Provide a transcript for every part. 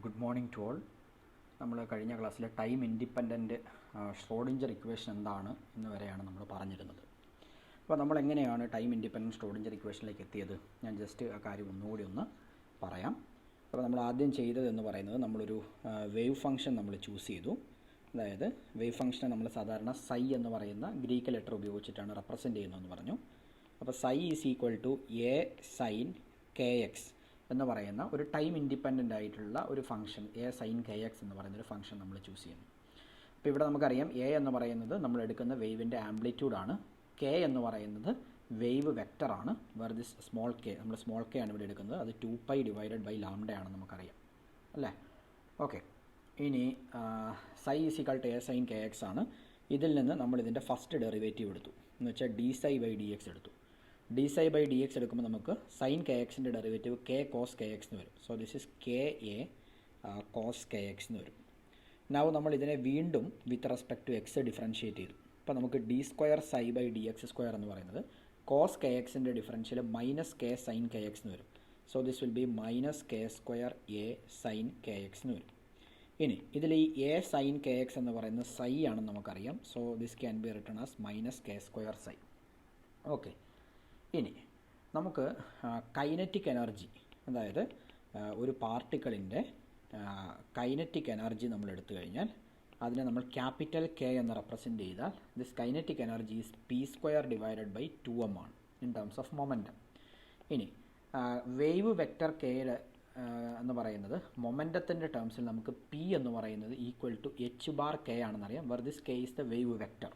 Good morning to all. നമ്മൾ കഴിഞ്ഞ ക്ലാസ്സിലെ ടൈം ഇൻഡിപെൻഡൻറ്റ് ഷ്രോഡിഞ്ചർ ഇക്വേഷൻ എന്താണ് എന്ന് വരെയാണ് നമ്മൾ പറഞ്ഞിരുന്നത്. അപ്പോൾ നമ്മൾ എങ്ങനെയാണ് ടൈം ഇൻഡിപെൻഡൻറ്റ് ഷ്രോഡിഞ്ചർ ഇക്വേഷനിലേക്ക് എത്തിയത്? ഞാൻ ജസ്റ്റ് ആ കാര്യം ഒന്നുകൂടി ഒന്ന് പറയാം. അപ്പോൾ നമ്മൾ ആദ്യം ചെയ്തതെന്ന് പറയുന്നത് നമ്മളൊരു വേവ് ഫംഗ്ഷൻ നമ്മൾ ചൂസ് ചെയ്തു. അതായത് വേവ് ഫംഗ്ഷനെ നമ്മൾ സാധാരണ സൈ എന്ന് പറയുന്ന ഗ്രീക്ക് ലെറ്റർ ഉപയോഗിച്ചിട്ടാണ് റെപ്രസെൻറ്റ് ചെയ്യുന്നതെന്ന് പറഞ്ഞു. അപ്പോൾ psi is equal to A sine K X എന്ന് പറയുന്ന ഒരു ടൈം ഇൻഡിപെൻഡൻ്റ് ആയിട്ടുള്ള ഒരു function A sine K X എന്ന് പറയുന്നൊരു ഫംഗ്ഷൻ നമ്മൾ ചൂസ് ചെയ്യുന്നു. അപ്പോൾ ഇവിടെ നമുക്കറിയാം എ എന്ന് പറയുന്നത് നമ്മൾ എടുക്കുന്ന വേവിൻ്റെ ആംപ്ലിറ്റ്യൂഡാണ്, കെ എന്ന് പറയുന്നത് വേവ് വെക്ടറാണ്, വേർ ദിസ് സ്മോൾ കെ നമ്മൾ സ്മോൾ കെ ആണ് ഇവിടെ എടുക്കുന്നത്, അത് 2π ഡിവൈഡഡ് ബൈ ലാംഡയാണെന്ന് നമുക്കറിയാം അല്ലേ. ഓക്കെ, ഇനി psi is equal to A sine K X ആണ്. ഇതിൽ നിന്ന് നമ്മൾ ഇതിൻ്റെ ഫസ്റ്റ് ഡെറിവേറ്റീവ് എടുത്തു എന്ന് വെച്ചാൽ D psi by D X എടുത്തു. D psi by D X എടുക്കുമ്പോൾ നമുക്ക് സൈൻ കെ എക്സിൻ്റെ derivative K cos K X എന്ന് വരും. So this is K A cos K X എന്ന് വരും. നൗ നമ്മൾ ഇതിനെ വീണ്ടും with respect to X differentiate ചെയ്തു. അപ്പോൾ നമുക്ക് D square psi by D X square എന്ന് പറയുന്നത് കോസ് കെ എക്സിൻ്റെ differential minus K sine K X എന്ന് വരും. So this will be minus K square A sine K X എന്ന് വരും. ഇനി ഇതിൽ ഈ എ സൈൻ കെ എക്സ് എന്ന് പറയുന്നത് സൈ ആണെന്ന് നമുക്കറിയാം. So this can be written as minus K square psi. Okay, ഇനി നമുക്ക് കൈനറ്റിക് എനർജി, അതായത് ഒരു പാർട്ടിക്കിളിൻ്റെ കൈനറ്റിക് എനർജി നമ്മൾ എടുത്തു കഴിഞ്ഞാൽ അതിനെ നമ്മൾ ക്യാപിറ്റൽ കെ എന്ന് റെപ്രസെൻറ്റ് ചെയ്താൽ this kinetic energy is P square divided by 2m ആണ് ഇൻ ടേംസ് ഓഫ് മൊമെൻറ്റം. ഇനി വേവ് വെക്റ്റർ കെയുടെ എന്ന് പറയുന്നത് മൊമെൻറ്റത്തിൻ്റെ ടേംസിൽ നമുക്ക് പി എന്ന് പറയുന്നത് equal to H bar K ആണെന്നറിയാം, where this K is the wave vector.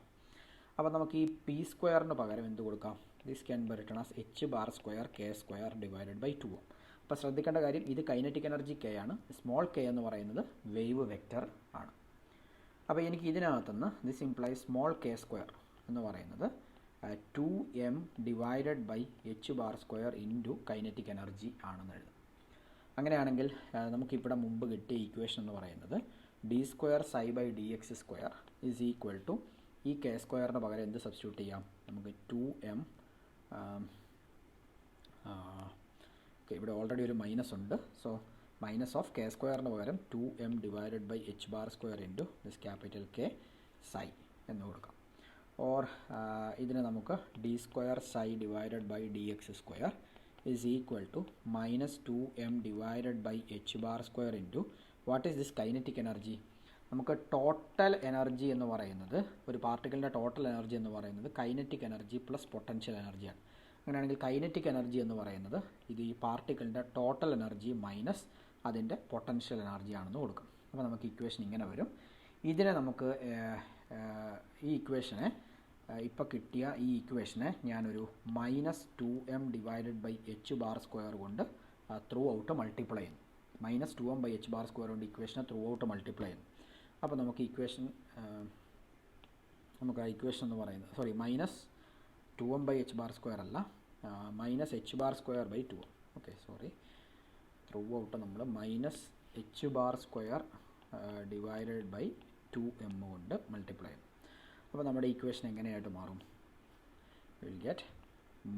അപ്പോൾ നമുക്ക് ഈ പി സ്ക്വയറിന് പകരം എന്ത് കൊടുക്കാം? This can be written as H bar square K square divided by 2m. അപ്പോൾ ശ്രദ്ധിക്കേണ്ട കാര്യം, ഇത് കൈനറ്റിക് എനർജി കെ ആണ്, സ്മോൾ കെ എന്ന് പറയുന്നത് വേവ് വെക്റ്റർ ആണ്. അപ്പോൾ എനിക്ക് ഇതിനകത്തുനിന്ന് this implies small K square എന്ന് പറയുന്നത് 2m divided by H bar square into kinetic energy ആണെന്ന് എഴുതാം. അങ്ങനെയാണെങ്കിൽ നമുക്കിവിടെ മുമ്പ് കിട്ടിയ ഇക്വേഷൻ എന്ന് പറയുന്നത് D square psi by D X square is equal to ഈ കെ സ്ക്വയറിന് പകരം എന്ത് സബ്സ്റ്റിറ്റ്യൂട്ട് ചെയ്യാം? നമുക്ക് 2m ഇവിടെ ഓൾറെഡി ഒരു മൈനസ് ഉണ്ട്. സോ മൈനസ് ഓഫ് കെ സ്ക്വയറിന് പകരം 2m divided by H bar square into this capital K psi എന്ന് കൊടുക്കാം. ഓർ ഇതിനെ നമുക്ക് D square psi divided by D X square is equal to minus 2m divided by H bar square into what is this kinetic energy? നമുക്ക് total energy എന്ന് പറയുന്നത്, ഒരു പാർട്ടിക്കിളിൻ്റെ total energy എന്ന് പറയുന്നത് കൈനറ്റിക് എനർജി പ്ലസ് പൊട്ടൻഷ്യൽ എനർജിയാണ്. അങ്ങനെയാണെങ്കിൽ kinetic energy എന്ന് പറയുന്നത് ഇത് ഈ പാർട്ടിക്കിളിൻ്റെ ടോട്ടൽ എനർജി മൈനസ് അതിൻ്റെ പൊട്ടൻഷ്യൽ എനർജി ആണെന്ന് കൊടുക്കും. അപ്പോൾ നമുക്ക് ഇക്വേഷൻ ഇങ്ങനെ വരും. ഇതിനെ നമുക്ക് ഈ ഇക്വേഷനെ ഇപ്പോൾ കിട്ടിയ ഈ ഇക്വേഷനെ ഞാനൊരു minus 2m divided by H bar square കൊണ്ട് ത്രൂ ഔട്ട് മൾട്ടിപ്ലൈ ചെയ്യുന്നു. Minus 2m by H bar square കൊണ്ട് ഇക്വേഷനെ ത്രൂ ഔട്ട് മൾട്ടിപ്ലൈ ചെയ്യുന്നു. അപ്പോൾ നമുക്ക് ഇക്വേഷൻ നമുക്ക് ആ ഇക്വേഷൻ എന്ന് പറയുന്നത് minus 2m by H bar square അല്ല, minus H bar square by 2m. Okay, throughout നമ്മൾ minus H bar square divided by 2m കൊണ്ട് മൾട്ടിപ്ലൈ ചെയ്യുന്നു. അപ്പോൾ നമ്മുടെ ഇക്വേഷൻ എങ്ങനെയായിട്ട് മാറും? Will get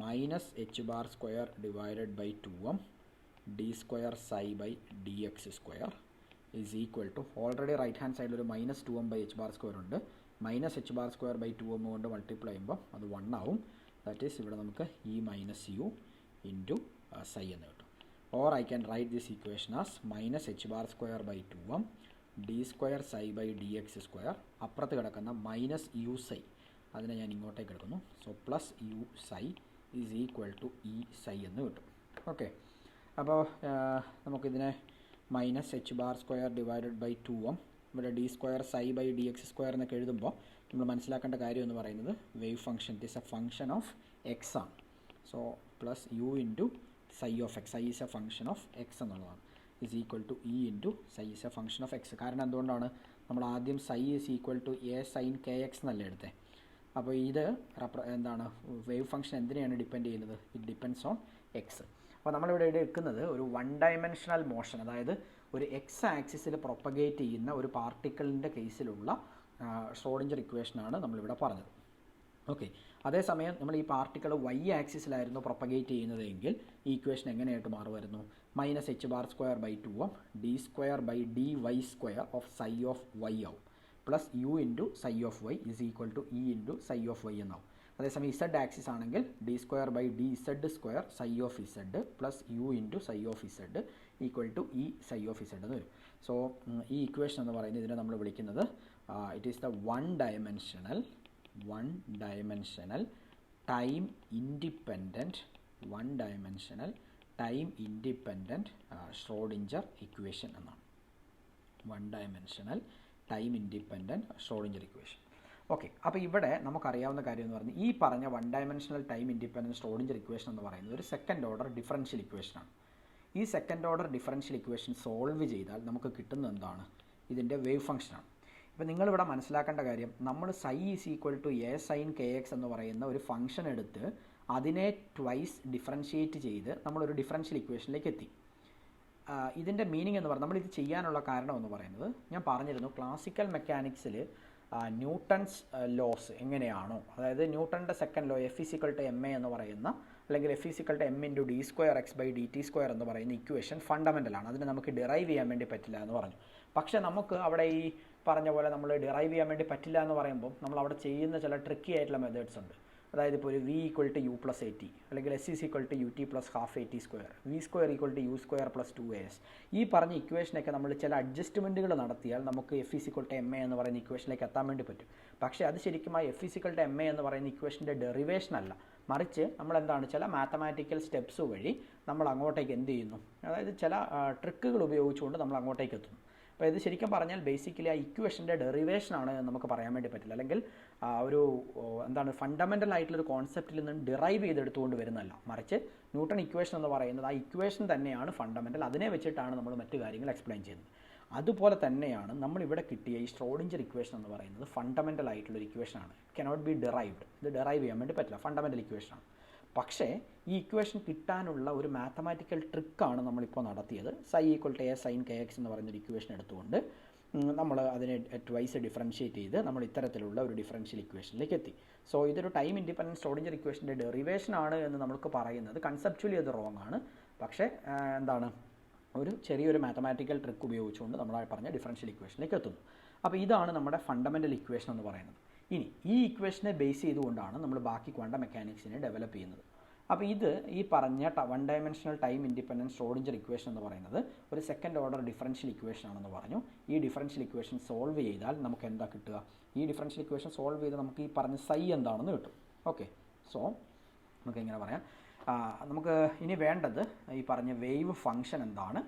minus H bar square divided by 2m D square psi by D X square is equal to, already right hand സൈഡിൽ ഒരു minus 2m by H bar square ഉണ്ട്, minus H bar square by 2m കൊണ്ട് multiply ചെയ്യുമ്പോൾ അത് 1 ആവും. That is ഇവിടെ നമുക്ക് E minus U into psi എന്ന് കിട്ടും. Or I can write this equation as minus H bar square by 2m D square psi by D X square, അപ്പുറത്ത് കിടക്കുന്ന മൈനസ് യു സൈ അതിനെ ഞാൻ ഇങ്ങോട്ടേക്ക് എടുക്കുന്നു. So plus U psi is equal to E psi എന്ന് കിട്ടും. Okay, അപ്പോൾ നമുക്കിതിനെ minus H bar square divided by 2m ഇവിടെ D square psi by D X square എന്നൊക്കെ എഴുതുമ്പോൾ നമ്മൾ മനസ്സിലാക്കേണ്ട കാര്യം എന്ന് പറയുന്നത് wave function it is a function of X ആണ്. So plus U into psi of X, psi is a function of X എന്നുള്ളതാണ്, is equal to E into psi is a function of X. കാരണം എന്തുകൊണ്ടാണ് നമ്മൾ ആദ്യം psi is equal to A sine K X എന്നല്ലേ എടുത്തത്. അപ്പോൾ ഇത് എന്താണ്, വേവ് ഫംഗ്ഷൻ എന്തിനെയാണ് ഡിപ്പെൻഡ് ചെയ്യുന്നത്? It depends on X. അപ്പോൾ നമ്മളിവിടെ എടുക്കുന്നത് ഒരു 1 ഡയമെൻഷണൽ മോഷൻ, അതായത് ഒരു എക്സ് ആക്സിസിൽ പ്രൊപ്പഗേറ്റ് ചെയ്യുന്ന ഒരു പാർട്ടിക്കിളിൻ്റെ കേസിലുള്ള ഷ്രോഡിഞ്ചർ ഇക്വേഷനാണ് നമ്മളിവിടെ പറഞ്ഞത്. ഓക്കെ, അതേസമയം നമ്മൾ ഈ പാർട്ടിക്കിൾ വൈ ആക്സിസിലായിരുന്നു പ്രൊപ്പഗേറ്റ് ചെയ്യുന്നതെങ്കിൽ ഈ ഇക്വേഷൻ എങ്ങനെയായിട്ട് മാറുമായിരുന്നു? Minus H bar square by 2 ആവും, D square by D Y square of psi of Y ആവും, plus U into psi of Y is equal to E into psi of Y എന്നാവും. അതേസമയം Z axis ആണെങ്കിൽ D square by D Z square psi of Z plus U into psi of Z equal to E psi of Z എന്ന് വരും. So ഈ equation എന്ന് പറയുന്നത് ഇതിനെ നമ്മൾ വിളിക്കുന്നത് it is the one dimensional time independent Schrodinger equation എന്നാണ്. One dimensional time independent Schrodinger equation. Okay, അപ്പോൾ ഇവിടെ നമുക്കറിയാവുന്ന കാര്യം എന്ന് പറഞ്ഞാൽ ഈ പറഞ്ഞ one dimensional time independent Schrodinger equation എന്ന് പറയുന്നത് ഒരു സെക്കൻഡ് ഓർഡർ ഡിഫറൻഷ്യൽ ഇക്വേഷനാണ്. ഈ second order differential equation solve ചെയ്താൽ നമുക്ക് കിട്ടുന്നത് എന്താണ്? ഇതിൻ്റെ വേവ് ഫംഗ്ഷനാണ്. ഇപ്പോൾ നിങ്ങളിവിടെ മനസ്സിലാക്കേണ്ട കാര്യം, നമ്മൾ psi is equal to A sine K X എന്ന് പറയുന്ന ഒരു ഫംഗ്ഷൻ എടുത്ത് അതിനെ ട്വൈസ് ഡിഫറൻഷ്യേറ്റ് ചെയ്ത് നമ്മളൊരു ഡിഫറൻഷ്യൽ ഇക്വേഷനിലേക്ക് എത്തി. ഇതിൻ്റെ മീനിങ് എന്ന് പറഞ്ഞാൽ നമ്മളിത് ചെയ്യാനുള്ള കാരണം എന്ന് പറയുന്നത് ഞാൻ പറഞ്ഞിരുന്നു, ക്ലാസിക്കൽ മെക്കാനിക്സിൽ ന്യൂട്ടൺസ് ലോസ് എങ്ങനെയാണോ, അതായത് ന്യൂട്ടൻ്റെ second law F is equal to M A എന്ന് പറയുന്ന, അല്ലെങ്കിൽ F is equal to M into D square X by D T square എന്ന് പറയുന്ന ഇക്വേഷൻ ഫണ്ടമെൻ്റലാണ്, അതിന് നമുക്ക് ഡിറൈവ് ചെയ്യാൻ വേണ്ടി പറ്റില്ല എന്ന് പറഞ്ഞു. പക്ഷേ നമുക്ക് അവിടെ ഈ പറഞ്ഞ പോലെ നമ്മൾ ഡിറൈവ് ചെയ്യാൻ വേണ്ടി പറ്റില്ല എന്ന് പറയുമ്പോൾ നമ്മൾ അവിടെ ചെയ്യുന്ന ചില ട്രിക്കി ആയിട്ടുള്ള മെത്തേഡ്സ് ഉണ്ട്. അതായത് ഇപ്പോൾ ഒരു V equal to U plus A T, അല്ലെങ്കിൽ S is equal to U T plus half A T square, V square equal to U square plus 2as. ഈ പറഞ്ഞ ഇക്വേഷനൊക്കെ നമ്മൾ ചില അഡ്ജസ്റ്റ്മെൻറ്റുകൾ നടത്തിയാൽ നമുക്ക് F is equal to M A എന്ന് പറയുന്ന ഇക്വേഷനിലേക്ക് എത്താൻ വേണ്ടി പറ്റും. പക്ഷേ അത് ശരിക്കും ആ F is equal to M A എന്ന് പറയുന്ന ഇക്വേഷൻ്റെ ഡെറിവേഷൻ അല്ല, മറിച്ച് നമ്മളെന്താണ് ചില മാത്തമാറ്റിക്കൽ സ്റ്റെപ്സ് വഴി നമ്മൾ അങ്ങോട്ടേക്ക് എന്ത് ചെയ്യുന്നു, അതായത് ചില ട്രിക്കുകൾ ഉപയോഗിച്ചുകൊണ്ട് നമ്മൾ അങ്ങോട്ടേക്ക് എത്തുന്നു. അപ്പോൾ ഇത് ശരിക്കും പറഞ്ഞാൽ ബേസിക്കലി ആ ഇക്വേഷൻ്റെ ഡെറിവേഷനാണ് നമുക്ക് പറയാൻ വേണ്ടി പറ്റില്ല, അല്ലെങ്കിൽ ഒരു എന്താണ് ഫണ്ടമെൻ്റൽ ആയിട്ടുള്ളൊരു കോൺസെപ്റ്റിൽ നിന്ന് ഡിറൈവ് ചെയ്തെടുത്തുകൊണ്ട് വരുന്നതല്ല, മറിച്ച് ന്യൂട്ടൺ ഇക്വേഷൻ എന്ന് പറയുന്നത് ആ ഇക്വേഷൻ തന്നെയാണ് ഫണ്ടമെൻ്റൽ, അതിനെ വെച്ചിട്ടാണ് നമ്മൾ മറ്റു കാര്യങ്ങൾ എക്സ്പ്ലെയിൻ ചെയ്യുന്നത്. അതുപോലെ തന്നെയാണ് നമ്മളിവിടെ കിട്ടിയ ഈ ഷ്രോഡിഞ്ചർ ഇക്വേഷൻ എന്ന് പറയുന്നത് ഫണ്ടമെൻ്റൽ ആയിട്ടുള്ളൊരു ഇക്വേഷനാണ്, കനോട്ട് ബി ഡിറൈവ്ഡ്. ഇത് ഡിറൈവ് ചെയ്യാൻ വേണ്ടി പറ്റില്ല, ഫണ്ടമെൻ്റൽ ഇക്വേഷനാണ്. പക്ഷേ ഈ ഇക്വേഷൻ കിട്ടാനുള്ള ഒരു മാത്തമാറ്റിക്കൽ ട്രിക്കാണ് നമ്മളിപ്പോൾ നടത്തിയത്. Psi equal to A sine K X എന്ന് പറയുന്നൊരു ഇക്വേഷൻ എടുത്തുകൊണ്ട് നമ്മൾ അതിനെ ട്വൈസ് ഡിഫറൻഷ്യേറ്റ് ചെയ്ത് നമ്മൾ ഇത്തരത്തിലുള്ള ഒരു ഡിഫറൻഷ്യൽ ഇക്വേഷനിലേക്ക് എത്തി. സോ ഇതൊരു ടൈം ഇൻഡിപെൻഡൻറ്റ് ഷ്രോഡിഞ്ചർ ഇക്വേഷൻ്റെ ഡെറിവേഷൻ ആണ് എന്ന് നമുക്ക് പറയുന്നത് കൺസെപ്ച്വലി അത് റോങ് ആണ്. പക്ഷേ എന്താണ്, ഒരു ചെറിയൊരു മാത്തമാറ്റിക്കൽ ട്രിക്ക് ഉപയോഗിച്ചുകൊണ്ട് നമ്മൾ പറഞ്ഞ ഡിഫറൻഷ്യൽ ഇക്വേഷനിലേക്ക് എത്തുന്നു. അപ്പോൾ ഇതാണ് നമ്മുടെ ഫണ്ടമെൻ്റൽ ഇക്വേഷൻ എന്ന് പറയുന്നത്. ഇനി ഈ ഇക്വേഷനെ ബേസ് ചെയ്തുകൊണ്ടാണ് നമ്മൾ ബാക്കി ക്വാണ്ടം മെക്കാനിക്സിനെ ഡെവലപ്പ് ചെയ്യുന്നത്. അപ്പോൾ ഇത് ഈ പറഞ്ഞ one dimensional time independent Schrodinger equation എന്ന് പറയുന്നത് ഒരു സെക്കൻഡ് ഓർഡർ ഡിഫറൻഷ്യൽ ഇക്വേഷൻ ആണെന്ന് പറഞ്ഞു. ഈ ഡിഫറൻഷ്യൽ ഇക്വേഷൻ സോൾവ് ചെയ്താൽ നമുക്ക് എന്താ കിട്ടുക? ഈ ഡിഫറൻഷ്യൽ ഇക്വേഷൻ സോൾവ് ചെയ്ത് നമുക്ക് ഈ പറഞ്ഞ സൈ എന്താണെന്ന് കിട്ടും. ഓക്കെ, സോ നമുക്ക് ഇങ്ങനെ പറയാം. നമുക്ക് ഇനി വേണ്ടത് ഈ പറഞ്ഞ വേവ് ഫംഗ്ഷൻ എന്താണ്,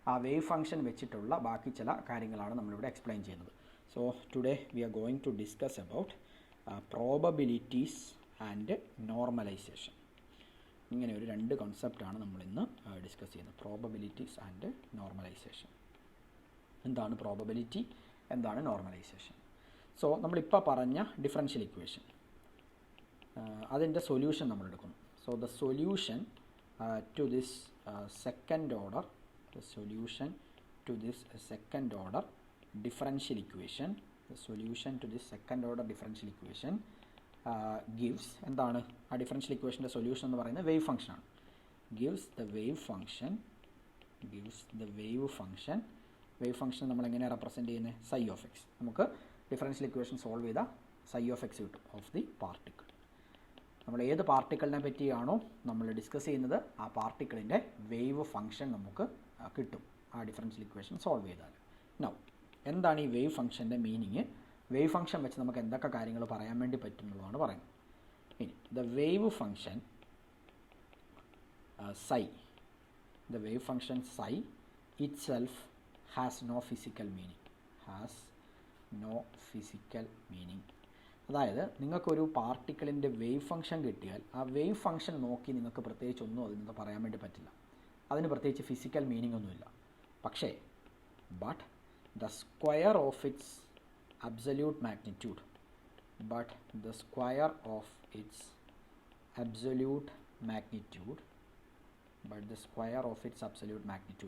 ആ വേവ് ഫംഗ്ഷൻ വെച്ചിട്ടുള്ള ബാക്കി ചില കാര്യങ്ങളാണ് നമ്മളിവിടെ എക്സ്പ്ലെയിൻ ചെയ്യുന്നത്. So today we are going to discuss about probabilities and normalisation. ഇങ്ങനെ ഒരു രണ്ട് കോൺസെപ്റ്റാണ് നമ്മളിന്ന് ഡിസ്കസ് ചെയ്യുന്നത്, പ്രോബബിലിറ്റീസ് ആൻഡ് നോർമലൈസേഷൻ. എന്താണ് പ്രോബബിലിറ്റി, എന്താണ് നോർമലൈസേഷൻ? സോ നമ്മളിപ്പോൾ പറഞ്ഞ ഡിഫറൻഷ്യൽ ഇക്വേഷൻ, അതിൻ്റെ സൊല്യൂഷൻ നമ്മൾ എടുക്കുന്നു. So the solution to this second order differential equation, the solution to this second order differential equation gives എന്താണ് ആ ഡിഫറൻഷ്യൽ ഇക്വേഷൻ്റെ സൊല്യൂഷൻ എന്ന് പറയുന്നത് വേവ് ഫംഗ്ഷനാണ്. gives the wave function നമ്മൾ എങ്ങനെയാണ് റെപ്രസെൻറ്റ് ചെയ്യുന്നത്? Psi of x. നമുക്ക് ഡിഫറൻഷ്യൽ ഇക്വേഷൻ സോൾവ് ചെയ്താൽ സൈ ഓഫ് എക്സ് കിട്ടും ഓഫ് ദി പാർട്ടിക്കിൾ. നമ്മൾ ഏത് പാർട്ടിക്കിളിനെ പറ്റിയാണോ നമ്മൾ ഡിസ്കസ് ചെയ്യുന്നത് ആ പാർട്ടിക്കിളിൻ്റെ വേവ് ഫംഗ്ഷൻ നമുക്ക് കിട്ടും ആ ഡിഫറൻഷ്യൽ ഇക്വേഷൻ സോൾവ് ചെയ്താൽ. നൗ എന്താണ് ഈ വേവ് ഫംഗ്ഷൻ്റെ മീനിങ്? വേവ് ഫംഗ്ഷൻ വെച്ച് നമുക്ക് എന്തൊക്കെ കാര്യങ്ങൾ പറയാൻ വേണ്ടി പറ്റും എന്നുള്ളതാണ് പറയുന്നത്. ഇനി the wave function psi, the wave function psi itself has no physical meaning. അതായത് നിങ്ങൾക്കൊരു പാർട്ടിക്കിളിൻ്റെ വേവ് ഫംഗ്ഷൻ കിട്ടിയാൽ ആ വേവ് ഫംഗ്ഷൻ നോക്കി നിങ്ങൾക്ക് പ്രത്യേകിച്ചൊന്നും അതിൽ നിന്ന് പറയാൻ വേണ്ടി പറ്റില്ല, അതിന് പ്രത്യേകിച്ച് ഫിസിക്കൽ മീനിങ് ഒന്നുമില്ല. പക്ഷേ but the square of its absolute magnitude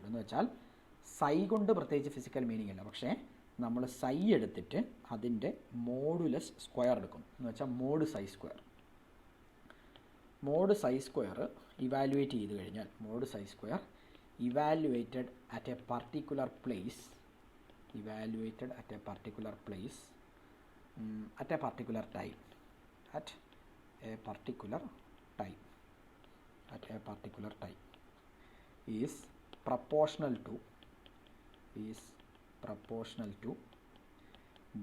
എന്ന് വെച്ചാൽ സൈ കൊണ്ട് പ്രത്യേകിച്ച് ഫിസിക്കൽ മീനിങ് ഇല്ല, പക്ഷേ നമ്മൾ സൈ എടുത്തിട്ട് അതിൻ്റെ മോഡുലസ് സ്ക്വയർ എടുക്കും എന്ന് വെച്ചാൽ മോഡ് സൈ സ്ക്വയർ ഇവാലുവേറ്റ് ചെയ്ത് കഴിഞ്ഞാൽ mod psi square evaluated at a particular place, evaluated at a particular place, at a particular time, at a particular time, at a particular time, is proportional to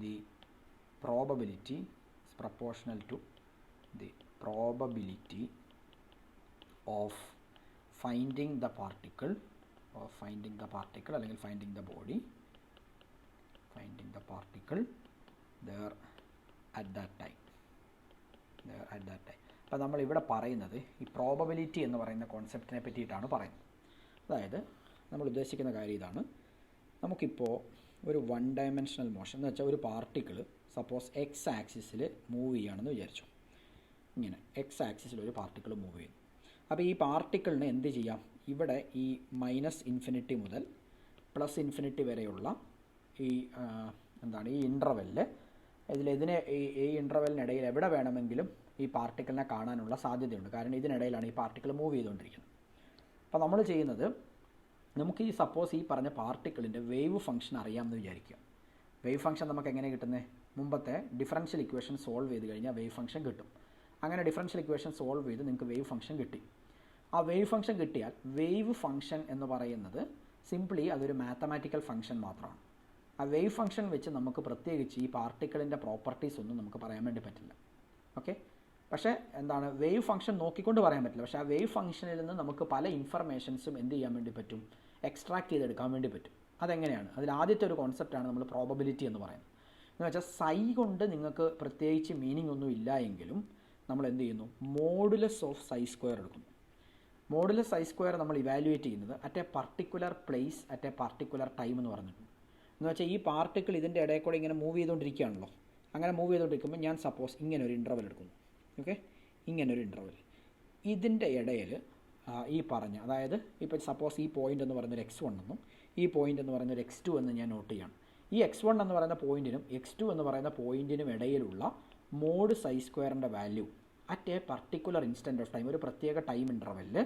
the probability, is proportional to the probability of finding the particle, or finding the particle അല്ലെങ്കിൽ finding the body, finding the particle there at that time, there at that time. അപ്പോൾ നമ്മൾ ഇവിടെ പറയുന്നത് ഈ probability എന്ന് പറയുന്ന കോൺസെപ്റ്റിനെ പറ്റിയിട്ടാണ് പറയുന്നത്. അതായത് നമ്മൾ ഉദ്ദേശിക്കുന്ന കാര്യം ഇതാണ്. നമുക്കിപ്പോൾ ഒരു വൺ ഡയമെൻഷണൽ മോഷൻ എന്ന് വെച്ചാൽ ഒരു പാർട്ടിക്കിൾ സപ്പോസ് എക്സ് ആക്സിസിൽ മൂവ് ചെയ്യുകയാണെന്ന് വിചാരിച്ചു. ഇങ്ങനെ എക്സ് ആക്സിസിൽ ഒരു പാർട്ടിക്കിൾ മൂവ് ചെയ്യുന്നു. അപ്പോൾ ഈ പാർട്ടിക്കിളിന് എന്ത് ചെയ്യാം? ഇവിടെ ഈ -∞ മുതൽ +∞ വരെയുള്ള ഈ ഈ ഇൻ്റർവെല്ലിൽ ഇതിനെ ഈ ഇൻ്റർവെല്ലിനിടയിൽ എവിടെ വേണമെങ്കിലും ഈ പാർട്ടിക്കിളിനെ കാണാനുള്ള സാധ്യതയുണ്ട്. കാരണം ഇതിനിടയിലാണ് ഈ പാർട്ടിക്കിൾ മൂവ് ചെയ്തുകൊണ്ടിരിക്കുന്നത്. അപ്പോൾ നമ്മൾ ചെയ്യുന്നത്, നമുക്ക് ഈ സപ്പോസ് ഈ പറഞ്ഞ പാർട്ടിക്കിളിൻ്റെ വേവ് ഫംഗ്ഷൻ അറിയാമെന്ന് വിചാരിക്കുക. വേവ് ഫംഗ്ഷൻ നമുക്ക് എങ്ങനെ കിട്ടുന്നത്? മുമ്പത്തെ ഡിഫറൻഷ്യൽ ഇക്വേഷൻ സോൾവ് ചെയ്ത് കഴിഞ്ഞാൽ വേവ് ഫംഗ്ഷൻ കിട്ടും. അങ്ങനെ ഡിഫറൻഷ്യൽ ഇക്വേഷൻ സോൾവ് ചെയ്ത് നിങ്ങൾക്ക് വേവ് ഫംഗ്ഷൻ കിട്ടി. ആ വേവ് ഫംഗ്ഷൻ കിട്ടിയാൽ വേവ് ഫംഗ്ഷൻ എന്ന് പറയുന്നത് സിംപ്ലി അതൊരു മാത്തമാറ്റിക്കൽ ഫംഗ്ഷൻ മാത്രമാണ്. ആ വേവ് ഫംഗ്ഷൻ വെച്ച് നമുക്ക് പ്രത്യേകിച്ച് ഈ പാർട്ടിക്കിളിൻ്റെ പ്രോപ്പർട്ടീസ് ഒന്നും നമുക്ക് പറയാൻ വേണ്ടി പറ്റില്ല. ഓക്കെ, പക്ഷേ വേവ് ഫംഗ്ഷൻ നോക്കിക്കൊണ്ട് പറയാൻ പറ്റില്ല. പക്ഷേ ആ വേവ് ഫംഗ്ഷനിൽ നിന്ന് നമുക്ക് പല ഇൻഫർമേഷൻസും എന്ത് ചെയ്യാൻ വേണ്ടി പറ്റും? എക്സ്ട്രാക്ട് ചെയ്തെടുക്കാൻ വേണ്ടി പറ്റും. അതെങ്ങനെയാണ്? അതിൽ ആദ്യത്തെ ഒരു കോൺസെപ്റ്റാണ് നമ്മൾ പ്രോബബിലിറ്റി എന്ന് പറയുന്നത്. എന്ന് വെച്ചാൽ സൈ കൊണ്ട് നിങ്ങൾക്ക് പ്രത്യേകിച്ച് മീനിങ് ഒന്നും ഇല്ല എങ്കിലും നമ്മൾ എന്ത് ചെയ്യുന്നു? മോഡുലസ് ഓഫ് സൈ സ്ക്വയർ എടുക്കുന്നു. മോഡുലസ് സൈ സ്ക്വയർ നമ്മൾ ഇവാലുവേറ്റ് ചെയ്യുന്നത് at a particular place at a particular time എന്ന് പറഞ്ഞിട്ടുണ്ട്. എന്ന് വെച്ചാൽ ഈ പാർട്ടിക്കിൾ ഇതിൻ്റെ ഇടയിൽ കൂടെ ഇങ്ങനെ മൂവ് ചെയ്തുകൊണ്ടിരിക്കുകയാണല്ലോ. അങ്ങനെ മൂവ് ചെയ്തുകൊണ്ടിരിക്കുമ്പോൾ ഞാൻ സപ്പോസ് ഇങ്ങനെ ഒരു ഇൻ്റർവൽ എടുക്കുന്നു. ഓക്കെ, ഇങ്ങനൊരു ഇൻ്റർവൽ. ഇതിൻ്റെ ഇടയിൽ ഈ പറഞ്ഞ, അതായത് ഇപ്പോൾ സപ്പോസ് ഈ പോയിൻ്റ് എന്ന് പറയുന്നൊരു x1 എന്നും ഈ പോയിൻ്റ് എന്ന് പറയുന്നൊരു x2 എന്ന് ഞാൻ നോട്ട് ചെയ്യണം. ഈ x1 എന്ന് പറയുന്ന പോയിൻറ്റിനും x2 എന്ന് പറയുന്ന പോയിൻറ്റിനും ഇടയിലുള്ള മോഡ് സൈ സ്ക്വയറിൻ്റെ value at a particular instant of time, ഒരു പ്രത്യേക ടൈം ഇൻ്റർവെല്ലിൽ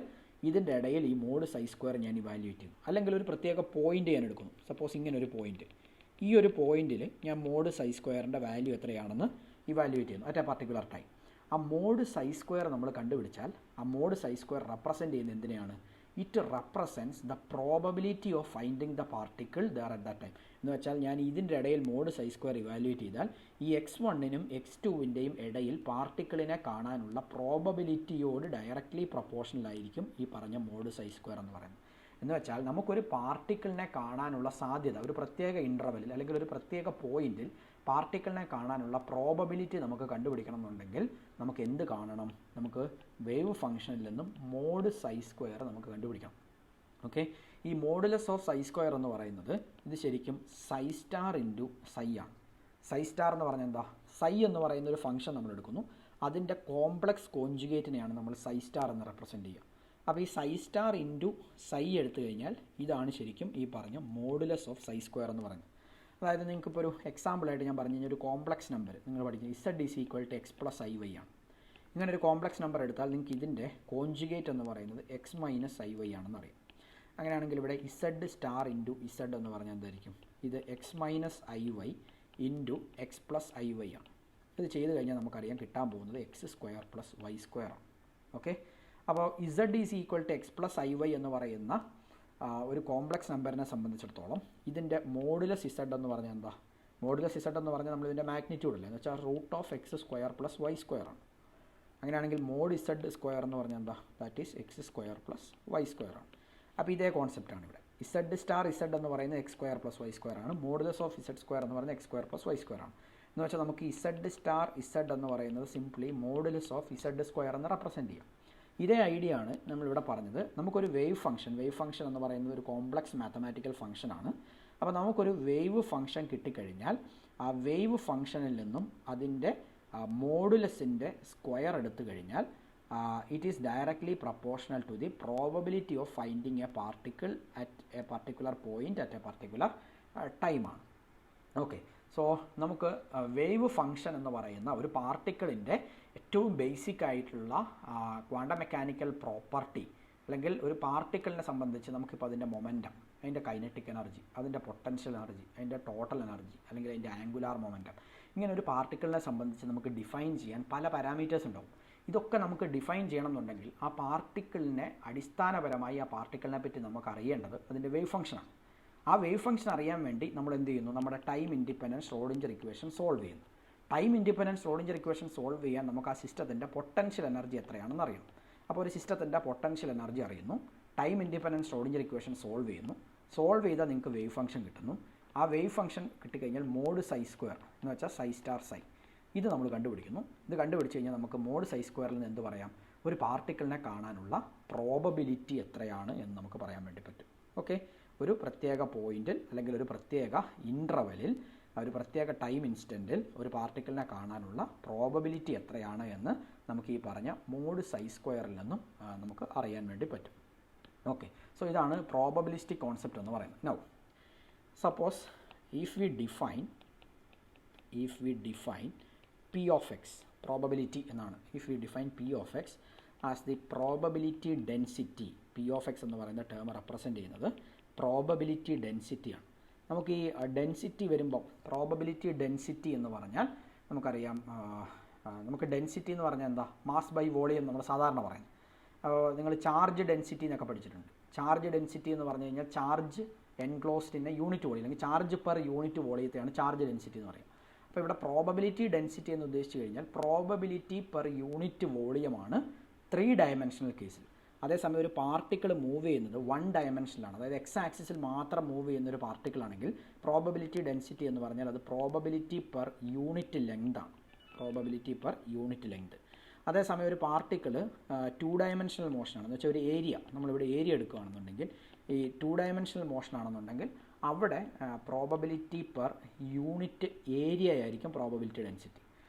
ഇതിൻ്റെ ഇടയിൽ ഈ മോഡ് സൈ സ്ക്വയർ ഞാൻ ഇവാലുവേറ്റ് ചെയ്യുന്നു. അല്ലെങ്കിൽ ഒരു പ്രത്യേക പോയിൻ്റ് ഞാൻ എടുക്കുന്നു. സപ്പോസ് ഇങ്ങനെ ഒരു പോയിൻ്റ്, ഈ ഒരു പോയിൻറ്റിൽ ഞാൻ മോഡ് സൈ സ്ക്വയറിൻ്റെ വാല്യൂ എത്രയാണെന്ന് ഇവാലുവേറ്റ് ചെയ്യുന്നു അറ്റ് എ പർട്ടിക്കുലർ ടൈം. ആ മോഡ് സൈ സ്ക്വയർ നമ്മൾ കണ്ടുപിടിച്ചാൽ ആ മോഡ് സൈ സ്ക്വയർ റെപ്രസെൻറ്റ് ചെയ്യുന്നത് എന്തിനെയാണ്? It represents the probability of finding the particle there at that time. എന്ന് വെച്ചാൽ ഞാൻ ഇതിൻ്റെ ഇടയിൽ മോഡ് സൈ സ്ക്വയർ ഇവാലുവേറ്റ് ചെയ്താൽ ഈ x1നും x2വിൻ്റെയും ഇടയിൽ പാർട്ടിക്കിളിനെ കാണാനുള്ള പ്രോബബിലിറ്റിയോട് ഡയറക്റ്റ്ലി പ്രൊപ്പോർഷണൽ ആയിരിക്കും ഈ പറഞ്ഞ മോഡ് സൈ സ്ക്വയർ എന്ന് പറയുന്നത്. എന്ന് വെച്ചാൽ നമുക്കൊരു പാർട്ടിക്കിളിനെ കാണാനുള്ള സാധ്യത ഒരു പ്രത്യേക ഇൻ്റർവെല്ലിൽ അല്ലെങ്കിൽ ഒരു പ്രത്യേക പോയിൻറ്റിൽ പാർട്ടിക്കിളിനെ കാണാനുള്ള പ്രോബബിലിറ്റി നമുക്ക് കണ്ടുപിടിക്കണം എന്നുണ്ടെങ്കിൽ നമുക്ക് എന്ത് കാണണം? നമുക്ക് വേവ് ഫംഗ്ഷനിൽ നിന്നും മോഡ് സൈ സ്ക്വയർ നമുക്ക് കണ്ടുപിടിക്കണം. ഓക്കെ, ഈ മോഡുലസ് ഓഫ് സൈ സ്ക്വയർ എന്ന് പറയുന്നത് ഇത് ശരിക്കും സൈ സ്റ്റാർ ഇൻറ്റു സൈ ആണ്. സൈ സ്റ്റാർ എന്ന് പറഞ്ഞാൽ എന്താ? സൈ എന്ന് പറയുന്ന ഒരു ഫംഗ്ഷൻ നമ്മൾ എടുക്കുന്നു, അതിൻ്റെ കോംപ്ലക്സ് കോൺജുഗേറ്റിനെയാണ് നമ്മൾ സൈ സ്റ്റാർ എന്ന് റെപ്രസെൻറ്റ് ചെയ്യുക. അപ്പോൾ ഈ സൈ സ്റ്റാർ ഇൻറ്റു സൈ എടുത്തു കഴിഞ്ഞാൽ ഇതാണ് ശരിക്കും ഈ പറഞ്ഞ മോഡുലസ് ഓഫ് സൈ സ്ക്വയർ എന്ന് പറയുന്നത്. അതായത് നിങ്ങൾക്കിപ്പോൾ ഒരു എക്സാമ്പിളായിട്ട് ഞാൻ പറഞ്ഞു കഴിഞ്ഞാൽ ഒരു കോംപ്ലക്സ് നമ്പർ നിങ്ങൾ പഠിക്കുന്നത് z = x + iy ആണ്. ഇങ്ങനെ ഒരു കോംപ്ലക്സ് നമ്പർ എടുത്താൽ നിങ്ങൾക്ക് ഇതിൻ്റെ കോൺജുഗേറ്റ് എന്ന് പറയുന്നത് x - iy ആണെന്ന് അറിയാം. അങ്ങനെയാണെങ്കിൽ ഇവിടെ z സ്റ്റാർ ഇൻറ്റു z എന്ന് പറഞ്ഞാൽ എന്തായിരിക്കും? ഇത് x - iy into x + iy ആണ്. ഇത് ചെയ്ത് കഴിഞ്ഞാൽ നമുക്കറിയാം കിട്ടാൻ പോകുന്നത് x² + y² ആണ്. ഓക്കെ, അപ്പോൾ z = x + iy എന്ന് പറയുന്ന ഒരു കോംപ്ലക്സ് നമ്പറിനെ സംബന്ധിച്ചിടത്തോളം ഇതിൻ്റെ മോഡുലസ് z എന്ന് പറഞ്ഞാൽ എന്താ? മോഡുലസ് z എന്ന് പറഞ്ഞാൽ നമ്മളിതിൻ്റെ മാഗ്നിറ്റ്യൂഡ് അല്ലേ, എന്ന് വെച്ചാൽ √(x² + y² ആണ്. അങ്ങനെയാണെങ്കിൽ മോഡ് z² എന്ന് പറഞ്ഞാൽ എന്താ? ദാറ്റ് ഈസ് x² + y² ആണ്. അപ്പോൾ ഇതേ കോൺസെപ്റ്റാണ് ഇവിടെ. z സ്റ്റാർ z എന്ന് പറയുന്നത് x² + y² ആണ്. മോഡുലസ് ഓഫ് z² എന്ന് പറയുന്നത് x² + y² ആണ്. എന്ന് വെച്ചാൽ നമുക്ക് z സ്റ്റാർ z എന്ന് പറയുന്നത് സിംപ്ലി മോഡുലസ് ഓഫ് z² എന്ന് റെപ്രസെൻറ്റ് ചെയ്യാം. ഇതേ ഐഡിയ ആണ് നമ്മളിവിടെ പറഞ്ഞത്. നമുക്കൊരു വേവ് ഫംഗ്ഷൻ എന്ന് പറയുന്നത് ഒരു കോംപ്ലക്സ് മാത്തമാറ്റിക്കൽ ഫംഗ്ഷനാണ്. അപ്പോൾ നമുക്കൊരു വേവ് ഫംഗ്ഷൻ കിട്ടിക്കഴിഞ്ഞാൽ ആ വേവ് ഫംഗ്ഷനിൽ നിന്നും അതിൻ്റെ മോഡുലസിൻ്റെ സ്ക്വയർ എടുത്തു കഴിഞ്ഞാൽ it is directly proportional to the probability of finding a particle at a particular point at a particular ടൈമാണ്. ഓക്കെ, സോ നമുക്ക് വേവ് ഫംഗ്ഷൻ എന്ന് പറയുന്ന ഒരു പാർട്ടിക്കിളിൻ്റെ ഏറ്റവും ബേസിക് ആയിട്ടുള്ള ക്വാണ്ടം മെക്കാനിക്കൽ പ്രോപ്പർട്ടി അല്ലെങ്കിൽ ഒരു പാർട്ടിക്കിളിനെ സംബന്ധിച്ച് നമുക്കിപ്പോൾ അതിൻ്റെ മൊമെൻറ്റം, അതിൻ്റെ കൈനറ്റിക് എനർജി, അതിൻ്റെ പൊട്ടൻഷ്യൽ എനർജി, അതിൻ്റെ ടോട്ടൽ എനർജി, അല്ലെങ്കിൽ അതിൻ്റെ ആംഗുലാർ മൊമെൻറ്റം, ഇങ്ങനെ ഒരു പാർട്ടിക്കിളിനെ സംബന്ധിച്ച് നമുക്ക് ഡിഫൈൻ ചെയ്യാൻ പല പാരാമീറ്റേഴ്സ് ഉണ്ടാവും. ഇതൊക്കെ നമുക്ക് ഡിഫൈൻ ചെയ്യണമെന്നുണ്ടെങ്കിൽ ആ പാർട്ടിക്കിളിനെ അടിസ്ഥാനപരമായി ആ പാർട്ടിക്കിളിനെ പറ്റി നമുക്ക് അറിയേണ്ടത് അതിൻ്റെ വേവ് ഫംഗ്ഷനാണ്. ആ വേവ് ഫംഗ്ഷൻ അറിയാൻ വേണ്ടി നമ്മൾ എന്ത് ചെയ്യുന്നു? നമ്മുടെ ടൈം ഇൻഡിപെൻഡൻറ്റ് ശ്രോഡിഞ്ചർ ഇക്വേഷൻ സോൾവ് ചെയ്യുന്നു. ടൈം ഇൻഡിപെൻഡൻറ്റ് ശ്രോഡിഞ്ചർ ഇക്വേഷൻ സോൾവ് ചെയ്യാൻ നമുക്ക് ആ സിസ്റ്റത്തിൻ്റെ പൊട്ടൻഷ്യൽ എനർജി എത്രയാണെന്ന് അറിയണം. അപ്പോൾ ഒരു സിസ്റ്റത്തിൻ്റെ പൊട്ടൻഷ്യൽ എനർജി അറിയുന്നു, ടൈം ഇൻഡിപെൻഡൻറ്റ് ശ്രോഡിഞ്ചർ ഇക്വേഷൻ സോൾവ് ചെയ്യുന്നു. സോൾവ് ചെയ്താൽ നിങ്ങൾക്ക് വേവ് ഫംഗ്ഷൻ കിട്ടുന്നു. ആ വേവ് ഫംഗ്ഷൻ കിട്ടിക്കഴിഞ്ഞാൽ മോഡ് സൈ സ്ക്വയർ എന്ന് വെച്ചാൽ സൈ സ്റ്റാർ സൈ, ഇത് നമ്മൾ കണ്ടുപിടിക്കുന്നു. ഇത് കണ്ടുപിടിച്ച് കഴിഞ്ഞാൽ നമുക്ക് മോഡ് സൈ സ്ക്വയറിൽ നിന്ന് എന്ത് പറയാം? ഒരു പാർട്ടിക്കിളിനെ കാണാനുള്ള പ്രോബബിലിറ്റി എത്രയാണ് എന്ന് നമുക്ക് പറയാൻ വേണ്ടി പറ്റും. ഓക്കെ, ഒരു പ്രത്യേക പോയിന്റിൽ അല്ലെങ്കിൽ ഒരു പ്രത്യേക ഇൻ്റർവെലിൽ, ഒരു പ്രത്യേക ടൈം ഇൻസ്റ്റൻറ്റിൽ ഒരു പാർട്ടിക്കിളിനെ കാണാനുള്ള പ്രോബബിലിറ്റി എത്രയാണ് എന്ന് നമുക്ക് ഈ പറഞ്ഞ മോഡ് സൈ സ്ക്വയറിൽ നിന്നും നമുക്ക് അറിയാൻ വേണ്ടി പറ്റും. ഓക്കെ, സോ ഇതാണ് പ്രോബബിലിസ്റ്റിക് കോൺസെപ്റ്റ് എന്ന് പറയുന്നത്. Now suppose if we define P of x, probability എന്നാണ്. If we define P of x as the probability density, P of x എന്ന് പറയുന്ന ടേം റെപ്രസെൻറ്റ് ചെയ്യുന്നത് പ്രോബബിലിറ്റി ഡെൻസിറ്റിയാണ്. നമുക്ക് ഈ ഡെൻസിറ്റി വരുമ്പോൾ പ്രോബബിലിറ്റി ഡെൻസിറ്റി എന്ന് പറഞ്ഞാൽ നമുക്കറിയാം, നമുക്ക് ഡെൻസിറ്റി എന്ന് പറഞ്ഞാൽ എന്താ? മാസ് ബൈ വോളിയം നമ്മൾ സാധാരണ പറയുന്നത്. നിങ്ങൾ ചാർജ് ഡെൻസിറ്റി എന്നൊക്കെ പഠിച്ചിട്ടുണ്ട്. ചാർജ് ഡെൻസിറ്റി എന്ന് പറഞ്ഞു കഴിഞ്ഞാൽ charge enclosed in unit volume, അല്ലെങ്കിൽ ചാർജ് പെർ യൂണിറ്റ് വോളിയത്തെയാണ് ചാർജ് ഡെൻസിറ്റി എന്ന് പറയുന്നത്. അപ്പോൾ ഇവിടെ പ്രോബബിലിറ്റി ഡെൻസിറ്റി എന്ന് ഉദ്ദേശിച്ച് കഴിഞ്ഞാൽ പ്രോബബിലിറ്റി പെർ യൂണിറ്റ് വോളിയമാണ് 3 ഡയമെൻഷണൽ കേസിൽ. അതേസമയം ഒരു പാർട്ടിക്കിൾ മൂവ് ചെയ്യുന്നത് 1 ഡയമെൻഷനിലാണ്, അതായത് എക്സ് ആക്സിസിൽ മാത്രം മൂവ് ചെയ്യുന്ന ഒരു പാർട്ടിക്കിൾ ആണെങ്കിൽ പ്രോബബിലിറ്റി ഡെൻസിറ്റി എന്ന് പറഞ്ഞാൽ അത് പ്രോബബിലിറ്റി പെർ യൂണിറ്റ് ലെങ്ത് ആണ്. Probability per unit length. അതേസമയം ഒരു പാർട്ടിക്കിൾ 2 ഡയമെൻഷണൽ മോഷനാണ്, എന്ന് വെച്ചാൽ ഒരു ഏരിയ, നമ്മളിവിടെ ഏരിയ എടുക്കുകയാണെന്നുണ്ടെങ്കിൽ, ഈ 2 ഡയമെൻഷണൽ മോഷൻ ആണെന്നുണ്ടെങ്കിൽ അവിടെ പ്രോബബിലിറ്റി പെർ യൂണിറ്റ് ഏരിയ ആയിരിക്കും പ്രോബബിലിറ്റി ഡെൻസിറ്റി.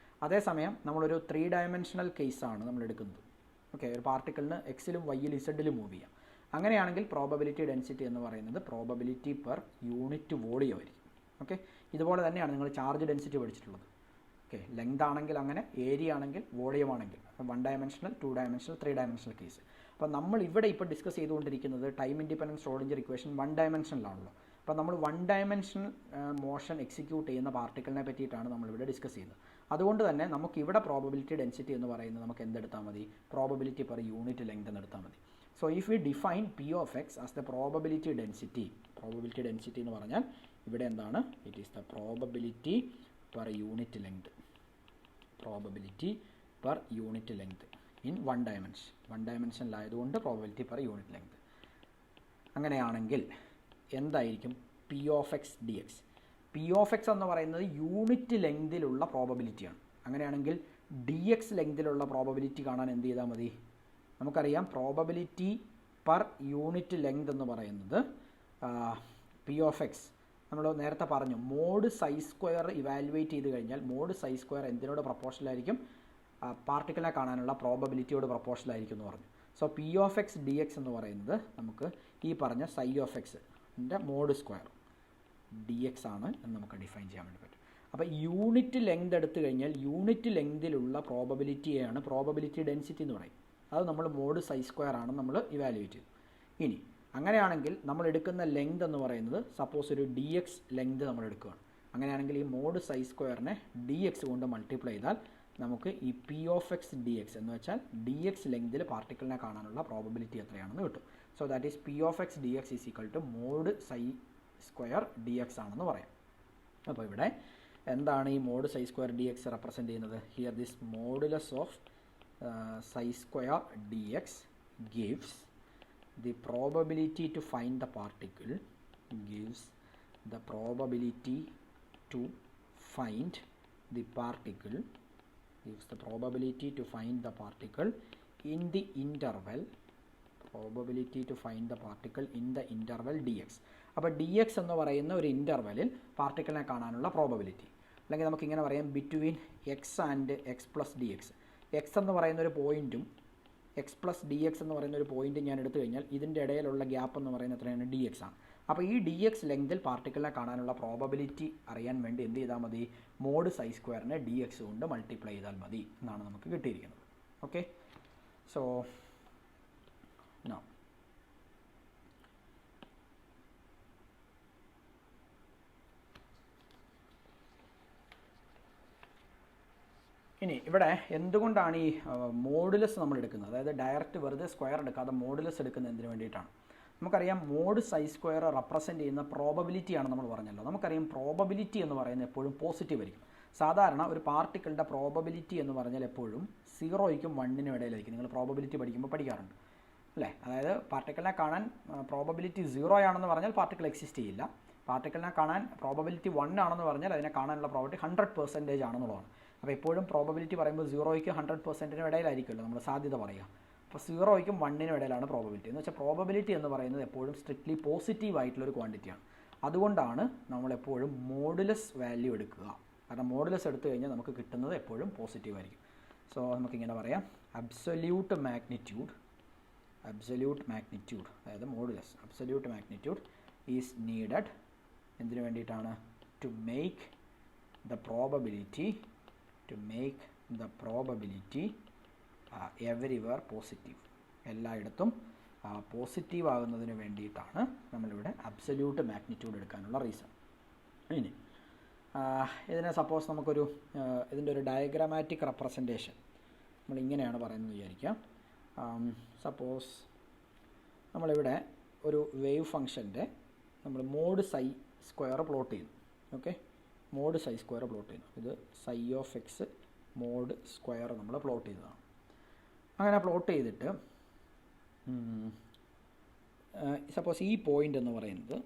അതേസമയം നമ്മളൊരു 3 ഡയമെൻഷണൽ കേസാണ് നമ്മൾ എടുക്കുന്നത്. ഓക്കെ, ഒരു പാർട്ടിക്കിളിന് എക്സിലും വൈയിലും ഇസഡിലും മൂവ് ചെയ്യാം. അങ്ങനെയാണെങ്കിൽ പ്രോബബിലിറ്റി ഡെൻസിറ്റി എന്ന് പറയുന്നത് പ്രോബബിലിറ്റി പെർ യൂണിറ്റ് വോളിയം ആയിരിക്കും. ഓക്കെ, ഇതുപോലെ തന്നെയാണ് നിങ്ങൾ ചാർജ് ഡെൻസിറ്റി പഠിച്ചിട്ടുള്ളത്. ഓക്കെ, ലെങ്ത് ആണെങ്കിൽ അങ്ങനെ, ഏരിയ ആണെങ്കിൽ, വോളിയം ആണെങ്കിൽ, 1 ഡയമെൻഷണൽ, 2 ഡയമെൻഷണൽ, 3 ഡയമെൻഷണൽ കേസ്. അപ്പോൾ നമ്മൾ ഇവിടെ ഇപ്പോൾ ഡിസ്കസ് ചെയ്തുകൊണ്ടിരിക്കുന്നത് ടൈം ഇൻഡിപെൻഡൻറ്റ് ശ്രോഡിഞ്ചർ ഇക്വേഷൻ 1 ഡയമെൻഷനിലാണല്ലോ. അപ്പോൾ നമ്മൾ 1 ഡയമെൻഷണൽ മോഷൻ എക്സിക്യൂട്ട് ചെയ്യുന്ന പാർട്ടിക്കിളിനെ പറ്റിയിട്ടാണ് നമ്മളിവിടെ ഡിസ്കസ് ചെയ്യുന്നത്. അതുകൊണ്ട് തന്നെ നമുക്ക് ഇവിടെ പ്രോബബിലിറ്റി ഡെൻസിറ്റി എന്ന് പറയുന്നത് നമുക്ക് എന്തെടുത്താൽ മതി? പ്രോബബിലിറ്റി പെർ യൂണിറ്റ് ലെങ്ത് എന്ന് എടുത്താൽ മതി. So if we define P of x as the probability density, probability density എന്ന് പറഞ്ഞാൽ ഇവിടെ എന്താണ്? It is the probability per unit length, probability per unit length in 1 dimension. 1 ഡയമെൻഷനിലായതുകൊണ്ട് പ്രോബബിലിറ്റി പെർ യൂണിറ്റ് ലെങ്ത്. അങ്ങനെയാണെങ്കിൽ എന്തായിരിക്കും P of x dx? P of x എന്ന് പറയുന്നത് unit ലെങ്തിലുള്ള പ്രോബബിലിറ്റിയാണ്. അങ്ങനെയാണെങ്കിൽ dx ലെങ്തിലുള്ള പ്രോബബിലിറ്റി കാണാൻ എന്ത് ചെയ്താൽ മതി? നമുക്കറിയാം പ്രോബബിലിറ്റി പെർ യൂണിറ്റ് ലെങ്ത് എന്ന് പറയുന്നത് P of x നമ്മൾ നേരത്തെ പറഞ്ഞു, മോഡ് സൈ സ്ക്വയർ ഇവാലുവേറ്റ് ചെയ്ത് കഴിഞ്ഞാൽ മോഡ് സൈ സ്ക്വയർ എന്തിനോട് പ്രപ്പോർഷനായിരിക്കും? പാർട്ടിക്കിളിനെ കാണാനുള്ള പ്രോബബിലിറ്റിയോട് പ്രപ്പോർഷനായിരിക്കും എന്ന് പറഞ്ഞു. So P of x dx എന്ന് പറയുന്നത് നമുക്ക് ഈ പറഞ്ഞ സൈ ഓഫ് എക്സിൻ്റെ മോഡ് സ്ക്വയർ dx ആണ് എന്ന് നമുക്ക് ഡിഫൈൻ ചെയ്യാൻ വേണ്ടി പറ്റും. അപ്പോൾ യൂണിറ്റ് ലെങ്ത് എടുത്തു കഴിഞ്ഞാൽ യൂണിറ്റ് ലെങ്തിലുള്ള പ്രോബബിലിറ്റിയാണ് പ്രോബബിലിറ്റി ഡെൻസിറ്റി എന്ന് പറയും. അത് നമ്മൾ മോഡ് സൈ സ്ക്വയർ ആണ് നമ്മൾ ഇവാലുവേറ്റ് ചെയ്തു. ഇനി അങ്ങനെയാണെങ്കിൽ നമ്മൾ എടുക്കുന്ന ലെങ്ത് എന്ന് പറയുന്നത് സപ്പോസ് ഒരു dx ലെങ്ത് നമ്മൾ എടുക്കുകയാണ്. അങ്ങനെയാണെങ്കിൽ ഈ മോഡ് സൈ സ്ക്വയറിനെ dx കൊണ്ട് മൾട്ടിപ്ലൈ ചെയ്താൽ നമുക്ക് ഈ P of x dx എന്ന് വെച്ചാൽ dx ലെങ്തിൽ പാർട്ടിക്കിളിനെ കാണാനുള്ള പ്രോബബിലിറ്റി എത്രയാണെന്ന് കിട്ടും. So that is P of x dx is equal to mod psi square dx ആണെന്ന് പറയാം. അപ്പോൾ ഇവിടെ എന്താണ് ഈ mod psi square dx represent ചെയ്യുന്നത്? Here this modulus of psi square dx gives the probability to find the particle, gives the probability to find the particle, gives the probability to find the particle in the interval, probability to find the particle in the interval dx. അപ്പോൾ dx എന്ന് പറയുന്ന ഒരു ഇൻ്റർവെലിൽ പാർട്ടിക്കിളിനെ കാണാനുള്ള probability, അല്ലെങ്കിൽ നമുക്കിങ്ങനെ പറയാം between X and X plus D X. X എന്ന് പറയുന്ന ഒരു പോയിൻറ്റും എക്സ് പ്ലസ് ഡി എക്സ് എന്ന് പറയുന്ന ഒരു പോയിൻറ്റ് ഞാൻ എടുത്തു കഴിഞ്ഞാൽ ഇതിൻ്റെ ഇടയിലുള്ള ഗ്യാപ്പ് എന്ന് പറയുന്നത് എത്രയാണ്? ഡി എക്സ് ആണ്. അപ്പോൾ ഈ ഡി എക്സ് ലെങ്തിൽ പാർട്ടിക്കിളിനെ കാണാനുള്ള പ്രോബബിലിറ്റി അറിയാൻ വേണ്ടി എന്ത് ചെയ്താൽ മതി? മോഡ് സൈ സ്ക്വയറിനെ ഡി എക്സ് കൊണ്ട് മൾട്ടിപ്ലൈ ചെയ്താൽ മതി എന്നാണ് നമുക്ക് കിട്ടിയിരിക്കുന്നത്. Okay, so now let us discuss the ഇനി ഇവിടെ എന്തുകൊണ്ടാണ് ഈ മോഡുലസ് നമ്മൾ എടുക്കുന്നത്, അതായത് ഡയറക്റ്റ് വെറുതെ സ്ക്വയർ എടുക്കാതെ മോഡുലസ് എടുക്കുന്നത് എന്തിനു വേണ്ടിയിട്ടാണ്? നമുക്കറിയാം മോഡ് സൈ സ്ക്വയർ റെപ്രസെൻറ്റ് ചെയ്യുന്ന പ്രോബബിലിറ്റിയാണ് നമ്മൾ പറഞ്ഞല്ലോ. നമുക്കറിയാം പ്രോബബിലിറ്റി എന്ന് പറയുന്നത് എപ്പോഴും പോസിറ്റീവ് ആയിരിക്കും. സാധാരണ ഒരു പാർട്ടിക്കിളിൻ്റെ പ്രോബബിലിറ്റി എന്ന് പറഞ്ഞാൽ എപ്പോഴും 0യ്ക്കും 1നും ഇടയിലായിരിക്കും. നിങ്ങൾ പ്രോബബിലിറ്റി പഠിക്കുമ്പോൾ പഠിക്കാറുണ്ട് അല്ലേ? അതായത് പാർട്ടിക്കിളിനെ കാണാൻ പ്രോബബിലിറ്റി 0 ആണെന്ന് പറഞ്ഞാൽ പാർട്ടിക്കിൾ എക്സിസ്റ്റ് ചെയ്യില്ല. പാർട്ടിക്കിളിനെ കാണാൻ പ്രോബബിലിറ്റി 1 ആണെന്ന് പറഞ്ഞാൽ അതിനെ കാണാനുള്ള പ്രോബബിലിറ്റി 100% ആണെന്നുള്ളതാണ്. അപ്പോൾ എപ്പോഴും പ്രോബബിലിറ്റി പറയുമ്പോൾ 0യ്ക്കും 100%നും ഇടയിലായിരിക്കുമല്ലോ നമ്മൾ സാധ്യത പറയുക. അപ്പോൾ 0യ്ക്കും 1നും ഇടയിലാണ് പ്രോബബിലിറ്റി. എന്ന് വെച്ചാൽ പ്രോബബിലിറ്റി എന്ന് പറയുന്നത് എപ്പോഴും സ്ട്രിക്ട്ലി പോസിറ്റീവ് ആയിട്ടുള്ളൊരു ക്വാണ്ടിറ്റിയാണ്. അതുകൊണ്ടാണ് നമ്മളെപ്പോഴും മോഡുലസ് വാല്യൂ എടുക്കുക. കാരണം മോഡുലസ് എടുത്തു കഴിഞ്ഞാൽ നമുക്ക് കിട്ടുന്നത് എപ്പോഴും പോസിറ്റീവ് ആയിരിക്കും. സോ നമുക്കിങ്ങനെ പറയാം, അബ്സൊല്യൂട്ട് മാഗ്നിറ്റ്യൂഡ് അതായത് modulus absolute magnitude is needed എന്തിനു വേണ്ടിയിട്ടാണ്? To make the probability everywhere positive. എല്ലായിടത്തും പോസിറ്റീവ് ആകുന്നതിന് വേണ്ടിയിട്ടാണ് നമ്മളിവിടെ അബ്സൊല്യൂട്ട് മാഗ്നിറ്റ്യൂഡ് എടുക്കാനുള്ള റീസൺ. ഇനി ഇതിനെ സപ്പോസ് നമുക്കൊരു ഇതിൻ്റെ ഒരു ഡയഗ്രാമാറ്റിക് റെപ്രസെൻറ്റേഷൻ നമ്മളിങ്ങനെയാണ് പറയുന്നത് വിചാരിക്കാം. സപ്പോസ് നമ്മളിവിടെ ഒരു വേവ് ഫംഗ്ഷൻ്റെ നമ്മൾ മോഡ് സൈ സ്ക്വയർ പ്ലോട്ട് ചെയ്യുന്നു. Okay, mod psi square plot ചെയ്യുന്നു. ഇത് psi of x mod square നമ്മൾ പ്ലോട്ട് ചെയ്തതാണ്. അങ്ങനെ പ്ലോട്ട് ചെയ്തിട്ട് സപ്പോസ് ഈ പോയിൻ്റ് എന്ന് പറയുന്നത്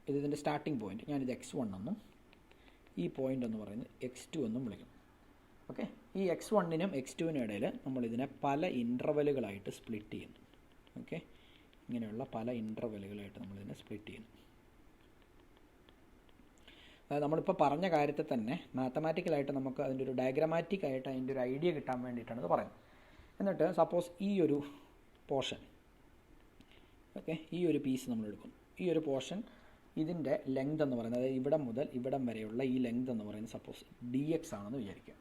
ഇതിൻ്റെ സ്റ്റാർട്ടിംഗ് പോയിൻ്റ്, ഞാനിത് x1 എന്നും ഈ പോയിൻ്റ് എന്ന് പറയുന്നത് x2 എന്നും വിളിക്കും. ഓക്കെ, ഈ x1നും x2നും ഇടയിൽ നമ്മളിതിനെ പല ഇൻ്റർവെലുകളായിട്ട് സ്പ്ലിറ്റ് ചെയ്യുന്നു. ഓക്കെ, ഇങ്ങനെയുള്ള പല ഇൻ്റർവെലുകളായിട്ട് നമ്മളിതിനെ സ്പ്ലിറ്റ് ചെയ്യുന്നു. അതായത് നമ്മളിപ്പോൾ പറഞ്ഞ കാര്യത്തെ തന്നെ മാത്തമാറ്റിക്കലായിട്ട് നമുക്ക് അതിൻ്റെ ഒരു ഡയഗ്രാമാറ്റിക് ആയിട്ട് അതിൻ്റെ ഒരു ഐഡിയ കിട്ടാൻ വേണ്ടിയിട്ടാണ് ഇത് പറയുന്നത്. എന്നിട്ട് സപ്പോസ് ഈ ഒരു പോർഷൻ, ഓക്കെ, ഈ ഒരു പീസ് നമ്മൾ എടുക്കുന്നു. ഈ ഒരു പോർഷൻ ഇതിൻ്റെ ലെങ്ത് എന്ന് പറയുന്നത്, അതായത് ഇവിടം മുതൽ ഇവിടം വരെയുള്ള ഈ ലെങ്ത് എന്ന് പറയുന്നത് സപ്പോസ് dx ആണെന്ന് വിചാരിക്കാം.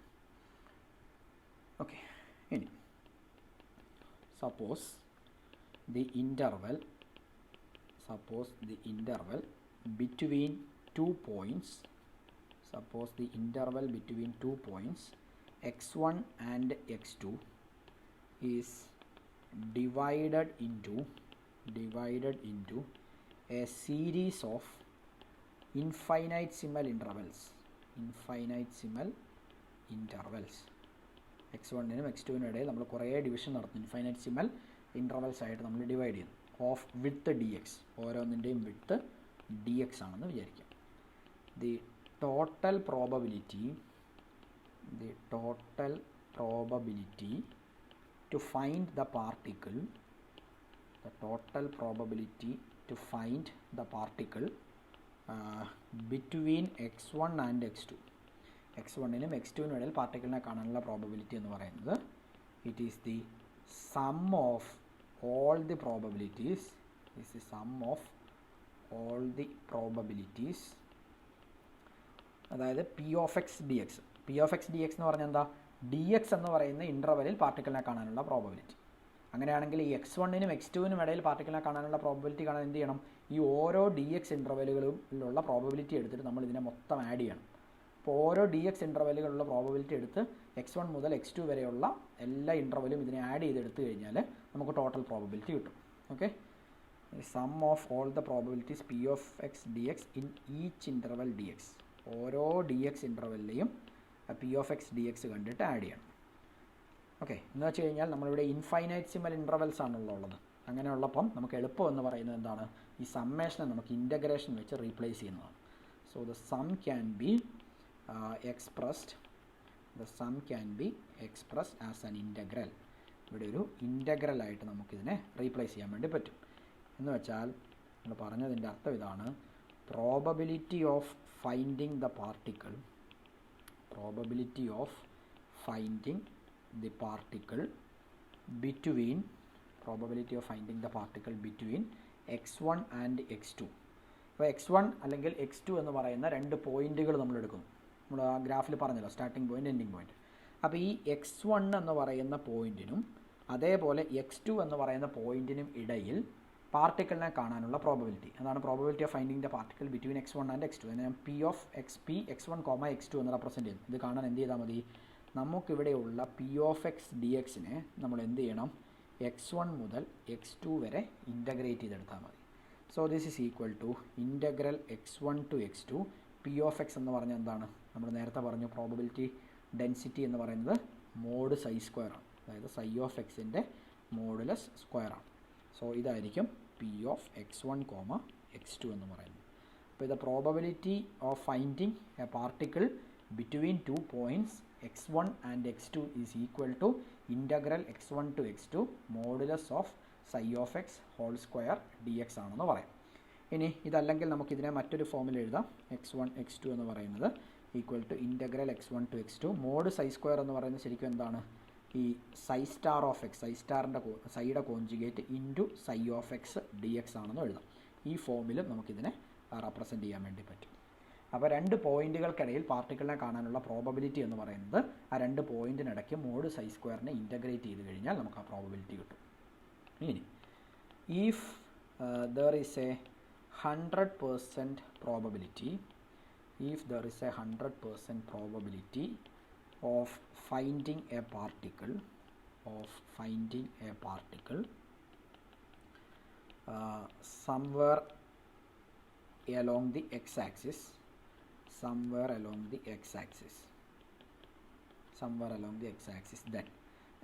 ഓക്കെ, ഇനി suppose the interval between two points, x1 and x2 is divided into a series of infinitesimal intervals. x1നും x2നും ഇടയിൽ നമ്മൾ കുറേ ഡിവിഷൻ നടത്തും. ഇൻഫൈനൈറ്റ്സിമൽ ഇൻ്റർവെൽസ് ആയിട്ട് നമ്മൾ ഡിവൈഡ് ചെയ്യുന്നു. ഓഫ് വിത്ത് dx, ഓരോന്നിൻ്റെയും വിത്ത് dx ആണെന്ന് വിചാരിക്കാം. The total probability to find the particle between x1 and x2, x1നും x2നും ഇടയിൽ പാർട്ടിക്കിളിനെ കാണാനുള്ള പ്രോബബിലിറ്റി എന്ന് പറയുന്നത് it is the sum of all the probabilities അതായത് p of x dx എന്ന് പറഞ്ഞാൽ എന്താ? dx എന്ന് പറയുന്ന ഇൻ്റർവെലിൽ പാർട്ടിക്കിളിനെ കാണാനുള്ള പ്രോബബിലിറ്റി. അങ്ങനെയാണെങ്കിൽ ഈ x1നും x2നും ഇടയിൽ പാർട്ടിക്കിളിനെ കാണാനുള്ള പ്രോബബിലിറ്റി കാണാൻ എന്ത് ചെയ്യണം? ഈ ഓരോ dx ഇൻ്റർവെലുകളിലുള്ള പ്രോബബിലിറ്റി എടുത്തിട്ട് നമ്മൾ ഇതിനെ മൊത്തം ആഡ് ചെയ്യണം. അപ്പോൾ ഓരോ dx ഇൻ്റർവെലുകളുള്ള പ്രോബബിലിറ്റി എടുത്ത് x1 മുതൽ x2 വരെയുള്ള എല്ലാ ഇൻ്റർവെലും ഇതിനെ ആഡ് ചെയ്തെടുത്തു കഴിഞ്ഞാൽ നമുക്ക് ടോട്ടൽ പ്രോബബിലിറ്റി കിട്ടും. Okay, sum of all the probabilities p of x dx in each interval dx. ഓരോ dx ഇൻ്റർവെല്ലിലെയും p of x dx കണ്ടിട്ട് ആഡ് ചെയ്യണം. ഓക്കെ, എന്ന് വെച്ച് കഴിഞ്ഞാൽ നമ്മളിവിടെ ഇൻഫൈനൈറ്റ്സിമൽ ഇൻ്റർവെൽസ് ആണുള്ളത്. അങ്ങനെയുള്ളപ്പം നമുക്ക് എളുപ്പം എന്ന് പറയുന്നത് എന്താണ്? ഈ സമ്മേഷനെ നമുക്ക് ഇൻ്റഗ്രേഷൻ വെച്ച് റീപ്ലേസ് ചെയ്യുന്നതാണ്. So the sum can be expressed as an integral. ഇവിടെ ഒരു ഇൻ്റഗ്രലായിട്ട് നമുക്കിതിനെ റീപ്ലേസ് ചെയ്യാൻ വേണ്ടി പറ്റും. എന്ന് വെച്ചാൽ നമ്മൾ പറഞ്ഞതിൻ്റെ അർത്ഥം ഇതാണ്: probability of finding the particle between x1 and x2. അപ്പോൾ x1 അല്ലെങ്കിൽ x2 എന്ന് പറയുന്ന രണ്ട് പോയിന്റുകൾ നമ്മൾ എടുക്കുന്നു. നമ്മൾ ആ ഗ്രാഫിൽ പറഞ്ഞല്ലോ, സ്റ്റാർട്ടിംഗ് പോയിന്റ്, എൻഡിങ് പോയിന്റ്. അപ്പോൾ ഈ x1 എന്ന് പറയുന്ന പോയിന്റിനും അതേപോലെ x2 എന്ന് പറയുന്ന പോയിന്റിനും ഇടയിൽ പാർട്ടിക്കിളിനെ കാണാനുള്ള പ്രോബബിലിറ്റി, അതാണ് probability of finding the particle between x1 and x2. അതിനെ p of x1, x2 എന്ന് റെപ്രസെൻറ്റ് ചെയ്യുന്നു. ഇത് കാണാൻ എന്ത് ചെയ്താൽ മതി? നമുക്കിവിടെയുള്ള പി ഓഫ് എക്സ് ഡി എക്സിനെ നമ്മൾ എന്ത് ചെയ്യണം, x1 മുതൽ x2 വരെ ഇൻ്റഗ്രേറ്റ് ചെയ്തെടുത്താൽ മതി. So this is equal to integral x1 to x2. P of x എന്ന് പറഞ്ഞാൽ എന്താണ്, നമ്മൾ നേരത്തെ പറഞ്ഞു പ്രോബബിലിറ്റി ഡെൻസിറ്റി എന്ന് പറയുന്നത് മോഡ് സൈ സ്ക്വയർ ആണ്, അതായത് സൈ ഓഫ് എക്സിൻ്റെ മോഡുലസ് സ്ക്വയർ ആണ്. സോ ഇതായിരിക്കും പി ഓഫ് x1, x2 എന്ന് പറയുന്നത്. അപ്പോൾ ഇത് probability of finding a particle between 2 points x1 and x2 is equal to integral x1 to x2 modulus of psi of x whole square D X ആണെന്ന് പറയാം. ഇനി ഇതല്ലെങ്കിൽ നമുക്കിതിനെ മറ്റൊരു ഫോമിൽ എഴുതാം. x1 x2 എന്ന് പറയുന്നത് equal to integral x1 to x2 mod psi square എന്ന് പറയുന്നത് ശരിക്കും എന്താണ്, ഈ psi star of X, psi സ്റ്റാറിൻ്റെ സൈയുടെ conjugate into psi of X D X ആണെന്ന് എഴുതാം. ഈ ഫോമിലും നമുക്കിതിനെ റെപ്രസെൻറ്റ് ചെയ്യാൻ വേണ്ടി പറ്റും. അപ്പോൾ രണ്ട് പോയിൻറ്റുകൾക്കിടയിൽ പാർട്ടിക്കിളിനെ കാണാനുള്ള പ്രോബബിലിറ്റി എന്ന് പറയുന്നത് ആ രണ്ട് പോയിൻറ്റിനിടയ്ക്ക് മോഡ് സൈ സ്ക്വയറിനെ ഇൻ്റഗ്രേറ്റ് ചെയ്ത് കഴിഞ്ഞാൽ നമുക്ക് ആ പ്രോബബിലിറ്റി കിട്ടും. ഇനി if there is a 100% probability, if there is a 100% probability of finding a particle, somewhere along the x-axis, then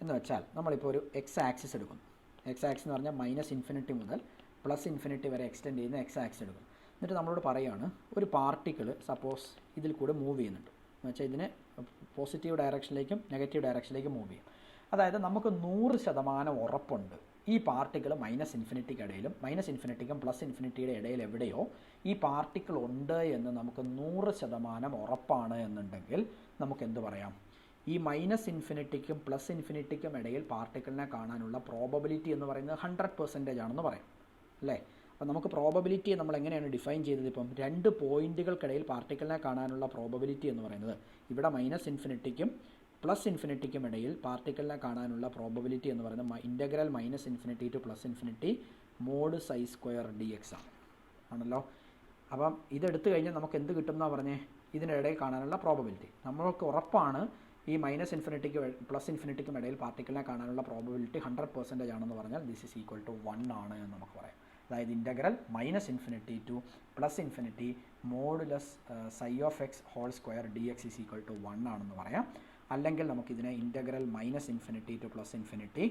എന്ന് വെച്ചാൽ നമ്മളിപ്പോൾ ഒരു എക്സ് ആക്സിസ് എടുക്കുന്നു. എക്സ് ആക്സിസ് എന്ന് പറഞ്ഞാൽ -∞ മുതൽ +∞ വരെ എക്സ്റ്റെൻഡ് ചെയ്യുന്ന എക്സ് ആക്സിസ് എടുക്കും. എന്നിട്ട് നമ്മളോട് പറയുകയാണ് ഒരു പാർട്ടിക്കിൾ സപ്പോസ് ഇതിൽ കൂടെ മൂവ് ചെയ്യുന്നുണ്ട് എന്ന് വെച്ചാൽ ഇതിന് പോസിറ്റീവ് ഡയറക്ഷനിലേക്കും നെഗറ്റീവ് ഡയറക്ഷനിലേക്കും മൂവ് ചെയ്യും. അതായത് നമുക്ക് 100% ഉറപ്പുണ്ട് ഈ പാർട്ടിക്കിൾ -∞ ഇടയിലും -∞ +∞ ഇടയിൽ എവിടെയോ ഈ പാർട്ടിക്കിൾ ഉണ്ട് എന്ന് നമുക്ക് 100% ഉറപ്പാണ് എന്നുണ്ടെങ്കിൽ നമുക്ക് എന്ത് പറയാം, ഈ -∞ +∞ ഇടയിൽ പാർട്ടിക്കിളിനെ കാണാനുള്ള പ്രോബബിലിറ്റി എന്ന് പറയുന്നത് 100% ആണെന്ന് പറയാം അല്ലേ. അപ്പോൾ നമുക്ക് പ്രോബബിലിറ്റി നമ്മൾ എങ്ങനെയാണ് ഡിഫൈൻ ചെയ്തത്, ഇപ്പം രണ്ട് പോയിൻറ്റുകൾക്കിടയിൽ പാർട്ടിക്കിളിനെ കാണാനുള്ള പ്രോബബിലിറ്റി എന്ന് പറയുന്നത് ഇവിടെ -∞ +∞ ഇടയിൽ പാർട്ടിക്കിളിനെ കാണാനുള്ള പ്രോബബിലിറ്റി എന്ന് പറയുന്നത് integral -∞ to +∞ mod psi square D X ആണല്ലോ. അപ്പം ഇതെടുത്തു കഴിഞ്ഞാൽ നമുക്ക് എന്ത് കിട്ടും എന്നാണ് പറഞ്ഞേ, ഇതിനിടയിൽ കാണാനുള്ള പ്രോബബിലിറ്റി നമ്മൾക്ക് ഉറപ്പാണ് ഈ -∞ +∞ ഇടയിൽ പാർട്ടിക്കിളിനെ കാണാനുള്ള പ്രോബബിലിറ്റി 100% ആണെന്ന് പറഞ്ഞാൽ ദിസ് ഈസ് ഈക്വൽ ടു 1 ആണ് എന്ന് നമുക്ക് പറയാം. അതായത് integral -∞ to +∞ modulus psi of x whole square D x is equal to 1 ആണെന്ന് പറയാം. അല്ലെങ്കിൽ നമുക്കിതിനെ ഇൻ്റഗ്രൽ -∞ ടു +∞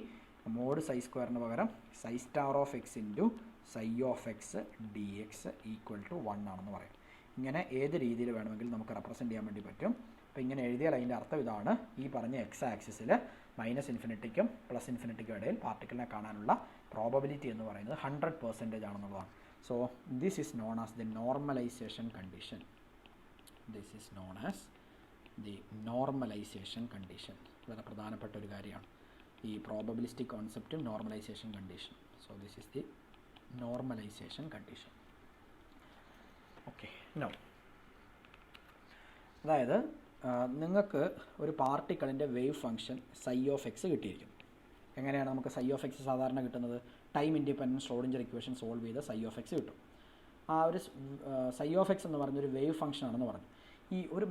മോഡ് സൈ സ്ക്വയറിന് പകരം psi star of x into psi of X D x equal to 1 ആണെന്ന് പറയാം. ഇങ്ങനെ ഏത് രീതിയിൽ വേണമെങ്കിലും നമുക്ക് റെപ്രസെൻറ്റ് ചെയ്യാൻ വേണ്ടി പറ്റും. അപ്പോൾ ഇങ്ങനെ എഴുതിയാൽ അതിൻ്റെ അർത്ഥം ഇതാണ്, ഈ പറഞ്ഞ എക്സ് ആക്സിസിൽ -∞ +∞ ഇടയിൽ പാർട്ടിക്കിളിനെ കാണാനുള്ള പ്രോബബിലിറ്റി എന്ന് പറയുന്നത് 100% ആണെന്നുള്ളതാണ്. So this is known as the normalisation condition. വളരെ പ്രധാനപ്പെട്ട ഒരു കാര്യമാണ് ഈ പ്രോബബിലിസ്റ്റിക് കോൺസെപ്റ്റും normalisation condition. So this is the normalisation condition. Okay, no അതായത് നിങ്ങൾക്ക് ഒരു പാർട്ടിക്കിളിൻ്റെ wave function psi of X കിട്ടിയിരിക്കും. എങ്ങനെയാണ് നമുക്ക് സൈ ഓഫ് എക്സ് സാധാരണ കിട്ടുന്നത്, time independent Schrodinger equation solve ചെയ്ത് സൈ ഓഫ് എക്സ് കിട്ടും. ആ ഒരു സൈ ഓഫ് എക്സ് എന്ന് പറഞ്ഞൊരു വേവ് ഫംഗ്ഷൻ ആണെന്ന് പറഞ്ഞു. ഈ ഒരു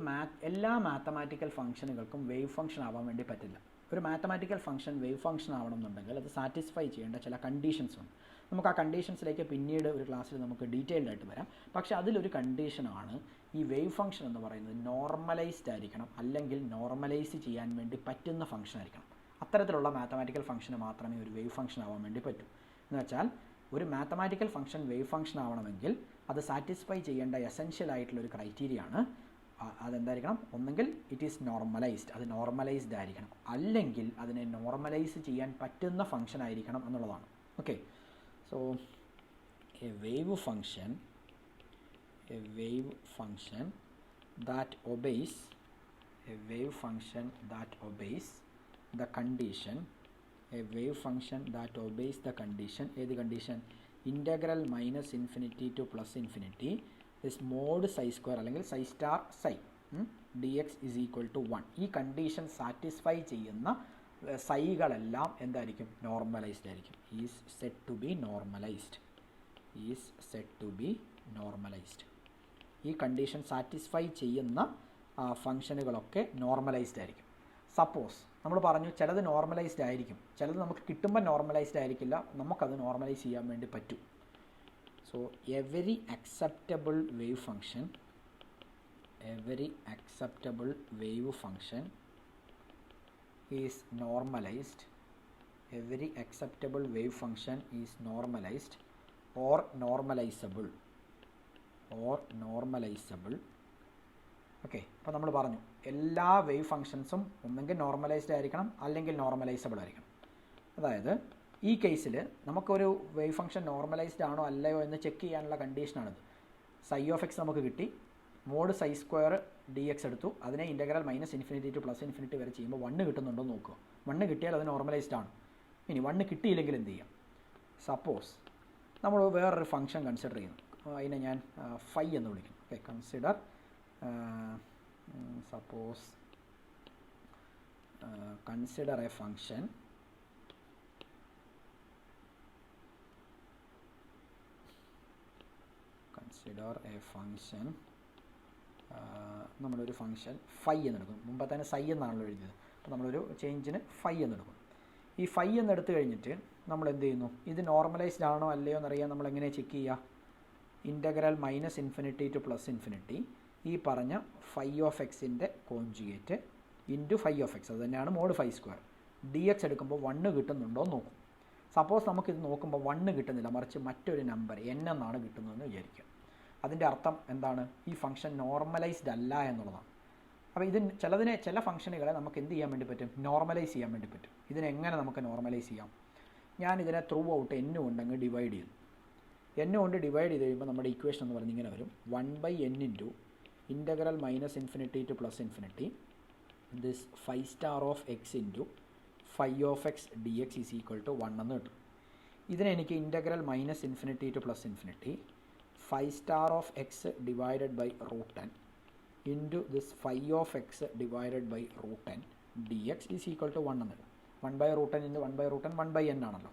എല്ലാ മാത്തമാറ്റിക്കൽ ഫംഗ്ഷനുകൾക്കും വേവ് ഫംഗ്ഷൻ ആവാൻ വേണ്ടി പറ്റില്ല. ഒരു മാത്തമാറ്റിക്കൽ ഫംഗ്ഷൻ വേവ് ഫംഗ്ഷൻ ആവണം എന്നുണ്ടെങ്കിൽ അത് സാറ്റിസ്ഫൈ ചെയ്യേണ്ട ചില കണ്ടീഷൻസ് ഉണ്ട്. നമുക്ക് ആ കണ്ടീഷൻസിലേക്ക് പിന്നീട് ഒരു ക്ലാസ്സിൽ നമുക്ക് ഡീറ്റെയിൽഡ് ആയിട്ട് വരാം. പക്ഷേ അതിലൊരു കണ്ടീഷനാണ് ഈ വേവ് ഫംഗ്ഷൻ എന്ന് പറയുന്നത് നോർമലൈസ്ഡ് ആയിരിക്കണം, അല്ലെങ്കിൽ നോർമലൈസ് ചെയ്യാൻ വേണ്ടി പറ്റുന്ന ഫംഗ്ഷൻ ആയിരിക്കണം. അത്തരത്തിലുള്ള മാത്തമാറ്റിക്കൽ ഫംഗ്ഷന് മാത്രമേ ഒരു വേവ് ഫംഗ്ഷൻ ആവാൻ വേണ്ടി പറ്റൂ. എന്ന് വെച്ചാൽ ഒരു മാത്തമാറ്റിക്കൽ ഫംഗ്ഷൻ വേവ് ഫംഗ്ഷൻ ആവണമെങ്കിൽ അത് സാറ്റിസ്ഫൈ ചെയ്യേണ്ട എസെൻഷ്യൽ ആയിട്ടുള്ളൊരു ക്രൈറ്റീരിയ ആണ്. അതെന്തായിരിക്കണം, ഒന്നെങ്കിൽ ഇറ്റ് ഈസ് നോർമലൈസ്ഡ്, അത് നോർമലൈസ്ഡ് ആയിരിക്കണം, അല്ലെങ്കിൽ അതിനെ നോർമലൈസ് ചെയ്യാൻ പറ്റുന്ന ഫംഗ്ഷൻ ആയിരിക്കണം എന്നുള്ളതാണ്. Okay, so a wave function that obeys the condition, ഏത് condition, integral -∞ to +∞ this mod psi square അല്ലെങ്കിൽ psi star psi dx is equal to 1. ഈ കണ്ടീഷൻ സാറ്റിസ്ഫൈ ചെയ്യുന്ന സൈകളെല്ലാം എന്തായിരിക്കും, നോർമലൈസ്ഡ് ആയിരിക്കും. Is set to be normalised. ഈ condition satisfy ചെയ്യുന്ന ഫംഗ്ഷനുകളൊക്കെ normalised ആയിരിക്കും. സപ്പോസ് നമ്മൾ പറഞ്ഞു ചിലത് നോർമലൈസ്ഡ് ആയിരിക്കും, ചിലത് നമുക്ക് കിട്ടുമ്പോൾ നോർമലൈസ്ഡ് ആയിരിക്കില്ല, നമുക്കത് നോർമലൈസ് ചെയ്യാൻ വേണ്ടി പറ്റും. So every acceptable wave function is normalized. Every acceptable wave function is normalized or normalizable. Okay, അപ്പോൾ നമ്മൾ പറഞ്ഞു എല്ലാ വേവ് ഫങ്ഷൻസും ഒന്നെങ്കിൽ നോർമലൈസ്ഡ് ആയിരിക്കണം അല്ലെങ്കിൽ നോർമലൈസബിൾ ആയിരിക്കണം. അതായത് ഈ കേസിൽ നമുക്കൊരു വേവ് ഫംഗ്ഷൻ നോർമലൈസ്ഡ് ആണോ അല്ലയോ എന്ന് ചെക്ക് ചെയ്യാനുള്ള കണ്ടീഷനാണിത്. സൈ ഓഫ് എക്സ് നമുക്ക് കിട്ടി, mod psi square D X എടുത്തു, അതിനെ ഇൻ്റഗ്രൽ -∞ ടു +∞ വരെ ചെയ്യുമ്പോൾ 1 കിട്ടുന്നുണ്ടോ എന്ന് നോക്കുക. 1 കിട്ടിയാൽ അത് നോർമലൈസ്ഡ് ആണ്. ഇനി 1 കിട്ടിയില്ലെങ്കിൽ എന്ത് ചെയ്യാം? സപ്പോസ് നമ്മൾ വേറൊരു ഫംഗ്ഷൻ കൺസിഡർ ചെയ്യുന്നു, അതിനെ ഞാൻ ഫൈ എന്ന് വിളിക്കുന്നു. Okay, consider suppose consider A function നമ്മളൊരു ഫംഗ്ഷൻ ഫൈ എന്നെടുക്കും. മുമ്പ് തന്നെ സൈ എന്നാണല്ലോ എഴുതിയത്, അപ്പോൾ നമ്മളൊരു ചേഞ്ചിന് ഫൈ എന്നെടുക്കും. ഈ ഫൈ എന്നെടുത്ത് കഴിഞ്ഞിട്ട് നമ്മൾ എന്ത് ചെയ്യുന്നു? ഇത് നോർമലൈസ്ഡ് ആണോ അല്ലയോ എന്നറിയാൻ നമ്മൾ എങ്ങനെ ചെക്ക് ചെയ്യുക? ഇൻ്റഗ്രൽ -∞ ടു +∞ ഈ പറഞ്ഞ ഫൈ ഓഫ് എക്സിൻ്റെ conjugate into phi of x, അത് തന്നെയാണ് mod phi square D X എടുക്കുമ്പോൾ 1 കിട്ടുന്നുണ്ടോ എന്ന് നോക്കും. സപ്പോസ് നമുക്കിത് നോക്കുമ്പോൾ 1 കിട്ടുന്നില്ല, മറിച്ച് മറ്റൊരു നമ്പർ n എന്നാണ് കിട്ടുന്നതെന്ന് വിചാരിക്കുക. അതിൻ്റെ അർത്ഥം എന്താണ്? ഈ ഫംഗ്ഷൻ നോർമലൈസ്ഡ് അല്ല എന്നുള്ളതാണ്. അപ്പോൾ ചില ഫംഗ്ഷനുകളെ നമുക്ക് എന്ത് ചെയ്യാൻ വേണ്ടി പറ്റും? നോർമലൈസ് ചെയ്യാൻ വേണ്ടി പറ്റും. ഇതിനെങ്ങനെ നമുക്ക് നോർമലൈസ് ചെയ്യാം? ഞാനിതിനെ ത്രൂ ഔട്ട് n കൊണ്ട് അങ്ങ് ഡിവൈഡ് ചെയ്തു. n കൊണ്ട് ഡിവൈഡ് ചെയ്ത് കഴിയുമ്പോൾ നമ്മുടെ ഇക്വേഷൻ എന്ന് പറഞ്ഞ് ഇങ്ങനെ വരും: 1/n into integral -∞ to +∞ this phi star of x into phi of X D x is equal to 1 എന്ന് കിട്ടും. ഇതിനെ എനിക്ക് integral -∞ to +∞ phi star of x divided by √n into this phi of x divided by √n d x is equal to 1 എന്ന് കിട്ടും. 1/√n into 1/√n 1/n ആണല്ലോ.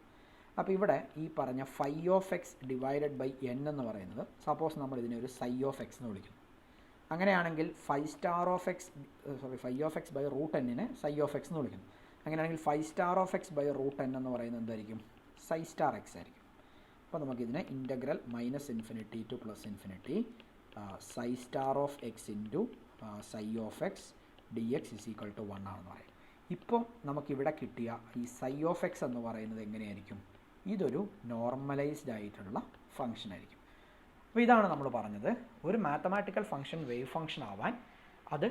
അപ്പോൾ ഇവിടെ ഈ പറഞ്ഞ phi of x divided by n എന്ന് പറയുന്നത്, suppose നമ്മൾ ഇതിനെ ഒരു സൈ ഓഫ് എക്സ് എന്ന് വിളിക്കുന്നു. അങ്ങനെയാണെങ്കിൽ phi of x by √n psi of x എന്ന് വിളിക്കുന്നു. അങ്ങനെയാണെങ്കിൽ phi star of x by √n എന്ന് പറയുന്നത് എന്തായിരിക്കും? സൈ സ്റ്റാർ എക്സ് ആയിരിക്കും. അപ്പോൾ നമുക്കിതിനെ integral -∞ to +∞ psi star of x into psi of X D x is equal to 1 ആണെന്ന് പറയും. ഇപ്പോൾ നമുക്കിവിടെ കിട്ടിയ ഈ സൈ ഓഫ് എക്സ് എന്ന് പറയുന്നത് എങ്ങനെയായിരിക്കും? ഇതൊരു നോർമലൈസ്ഡ് ആയിട്ടുള്ള ഫംഗ്ഷൻ ആയിരിക്കും. അപ്പോൾ ഇതാണ് നമ്മൾ പറഞ്ഞത്, ഒരു മാത്തമാറ്റിക്കൽ ഫംഗ്ഷൻ വേവ് ഫംഗ്ഷൻ ആവാൻ അത്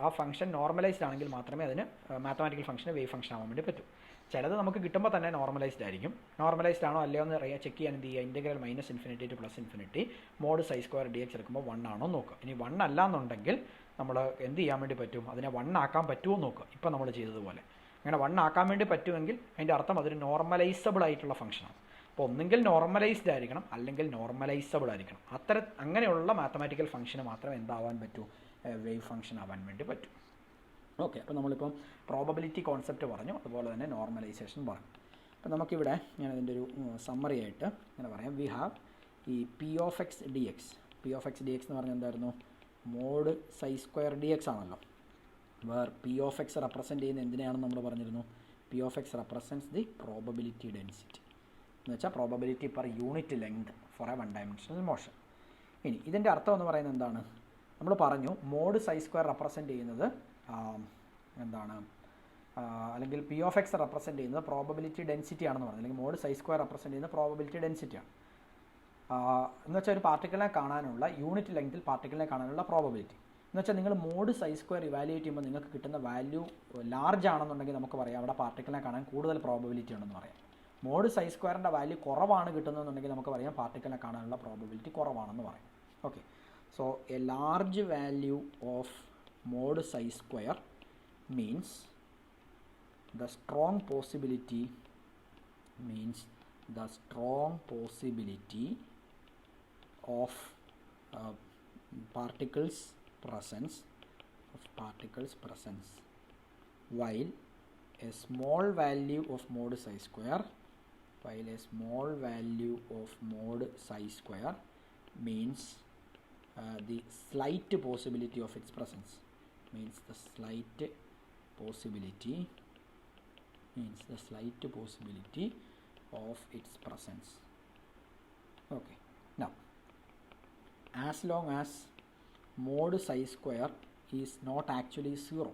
ആ ഫംഗ്ഷൻ നോർമലൈസ്ഡ് ആണെങ്കിൽ മാത്രമേ അതിന് മാത്തമാറ്റിക്കൽ ഫംഗ്ഷന് വേവ് ഫംഗ്ഷൻ ആവാൻ വേണ്ടി പറ്റൂ. ചിലത് നമുക്ക് കിട്ടുമ്പോൾ തന്നെ നോർമലൈസ്ഡ് ആയിരിക്കും. നോർമലൈസ്ഡ് ആണോ അല്ലയോ എന്ന് ചെക്ക് ചെയ്യാൻ എന്ത് ചെയ്യുക? Integral -∞ to +∞ mod psi square D X എടുക്കുമ്പോൾ 1 ആണോ നോക്കുക. ഇനി 1 അല്ല എന്നുണ്ടെങ്കിൽ നമ്മൾ എന്ത് ചെയ്യാൻ വേണ്ടി പറ്റും? അതിനെ 1 ആക്കാൻ പറ്റുമോ നോക്കുക. ഇപ്പോൾ നമ്മൾ ചെയ്തതുപോലെ അങ്ങനെ 1 ആക്കാൻ വേണ്ടി പറ്റുമെങ്കിൽ അതിൻ്റെ അർത്ഥം അതൊരു നോർമലൈസബിൾ ആയിട്ടുള്ള ഫംഗ്ഷനാണ്. അപ്പോൾ ഒന്നെങ്കിൽ നോർമലൈസ്ഡ് ആയിരിക്കണം അല്ലെങ്കിൽ നോർമലൈസബിൾ ആയിരിക്കണം. അങ്ങനെയുള്ള മാത്തമാറ്റിക്കൽ ഫംഗ്ഷന് മാത്രമേ എന്താവാൻ പറ്റൂ? വേവ് ഫംഗ്ഷൻ ആവാൻ വേണ്ടി പറ്റും. ഓക്കെ, അപ്പോൾ നമ്മളിപ്പം പ്രോബബിലിറ്റി കോൺസെപ്റ്റ് പറഞ്ഞു, അതുപോലെ തന്നെ നോർമലൈസേഷൻ പറഞ്ഞു. അപ്പോൾ നമുക്കിവിടെ ഞാനതിൻ്റെ ഒരു സമ്മറി ആയിട്ട് ഇങ്ങനെ പറയാം. വി ഹാവ് ഈ P of X D X എന്ന് പറഞ്ഞാൽ എന്തായിരുന്നു? Mod psi square D X ആണല്ലോ. Where P of X represent ചെയ്യുന്ന എന്തിനെയാണെന്ന് നമ്മൾ പറഞ്ഞിരുന്നു? P of X represents the probability density എന്ന് വെച്ചാൽ probability per unit length for a 1 dimensional motion. ഇനി ഇതിൻ്റെ അർത്ഥം എന്ന് പറയുന്നത് എന്താണ്? നമ്മൾ പറഞ്ഞു മോഡ് സൈ സ്ക്വയർ റെപ്രസെൻറ്റ് ചെയ്യുന്നത് എന്താണ്, അല്ലെങ്കിൽ പി ഓഫ് എക്സ് റെപ്രസെൻറ്റ് ചെയ്യുന്നത് പ്രോബബിലിറ്റി ഡെൻസിറ്റി ആണെന്ന് പറഞ്ഞു. അല്ലെങ്കിൽ മോഡ് സൈ സ്ക്വയർ റെപ്രസെൻറ്റ് ചെയ്യുന്നത് പ്രോബബിലിറ്റി ഡെൻസിറ്റിയാണ്. എന്ന് വെച്ചാൽ ഒരു പാർട്ടിക്കിളിനെ കാണാനുള്ള യൂണിറ്റ് ലെങ്തിൽ പാർട്ടിക്കിളിനെ കാണാനുള്ള പ്രോബബിലിറ്റി എന്ന് വെച്ചാൽ നിങ്ങൾ മോഡ് സൈ സ്ക്വയർ ഇവാലുവേറ്റ് ചെയ്യുമ്പോൾ നിങ്ങൾക്ക് കിട്ടുന്ന വാല്യൂ ലാർജ് ആണെന്നുണ്ടെങ്കിൽ നമുക്ക് പറയാം അവിടെ പാർട്ടിക്കിളിനെ കാണാൻ കൂടുതൽ പ്രോബബിലിറ്റി ഉണ്ടെന്ന് പറയാം. മോഡ് സൈ സ്ക്വയറിൻ്റെ വാല്യൂ കുറവാണ് കിട്ടുന്നതെന്നുണ്ടെങ്കിൽ നമുക്ക് പറയാം പാർട്ടിക്കിളിനെ കാണാനുള്ള പ്രോബബിലിറ്റി കുറവാണെന്ന് പറയാം. Okay, so A large value of mod psi square means the strong possibility of particles presence while a small value of mod psi square means the slight possibility of its presence. possibility means the slight possibility of its presence. Okay, now as long as mod psi square is not actually 0,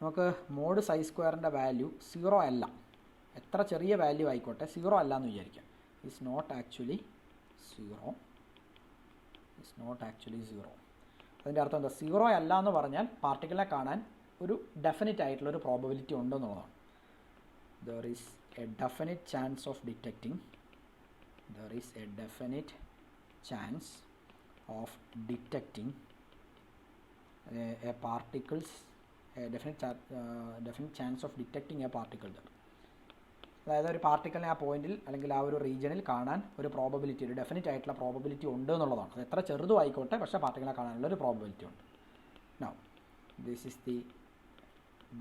നമുക്ക് mod psi സ്ക്വയറിൻ്റെ value 0 അല്ല, എത്ര ചെറിയ value ആയിക്കോട്ടെ 0 അല്ല എന്ന് വിചാരിക്കാം. Is not actually 0. അതിൻ്റെ അർത്ഥം എന്താ? 0 അല്ല എന്ന് പറഞ്ഞാൽ പാർട്ടിക്കിളിനെ കാണാൻ ഒരു ഡെഫിനിറ്റ് ആയിട്ടുള്ളൊരു probability ഉണ്ടെന്നുള്ളതാണ്. there is a definite chance of detecting a particles a definite chance of detecting a particle there. അതായത് ഒരു പാർട്ടിക്കിളിനെ ആ പോയിന്റിൽ അല്ലെങ്കിൽ ആ ഒരു റീജിയനിൽ കാണാൻ ഒരു പ്രോബബിലിറ്റി, ഒരു ഡെഫിനിറ്റ് ആയിട്ടുള്ള പ്രോബബിലിറ്റി ഉണ്ട് എന്നുള്ളതാണ്. അത് എത്ര ചെറുതും ആയിക്കോട്ടെ, പക്ഷേ പാർട്ടിക്കിളിനെ കാണാനുള്ള ഒരു പ്രോബബിലിറ്റി ഉണ്ട്. Now this is the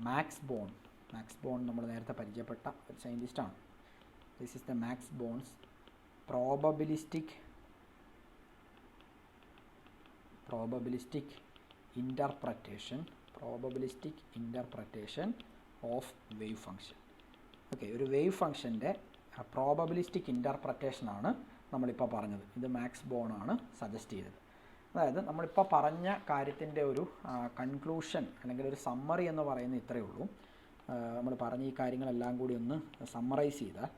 Max Born. Max Born നമ്മൾ നേരത്തെ പരിചയപ്പെട്ട ഒരു സയൻറ്റിസ്റ്റാണ്. This is the Max Born's probabilistic interpretation of wave function. Okay, ഒരു വേവ് ഫംഗ്ഷൻ്റെ പ്രോബബിലിസ്റ്റിക് ഇൻ്റർപ്രറ്റേഷനാണ് നമ്മളിപ്പോൾ പറഞ്ഞത്. ഇത് മാക്സ് ബോൺ ആണ് സജസ്റ്റ് ചെയ്തത്. അതായത് നമ്മളിപ്പോൾ പറഞ്ഞ കാര്യത്തിൻ്റെ ഒരു കൺക്ലൂഷൻ അല്ലെങ്കിൽ ഒരു സമ്മറി എന്ന് പറയുന്നത് ഇത്രയേ ഉള്ളൂ. നമ്മൾ പറഞ്ഞ ഈ കാര്യങ്ങളെല്ലാം കൂടി ഒന്ന് സമ്മറൈസ് ചെയ്താൽ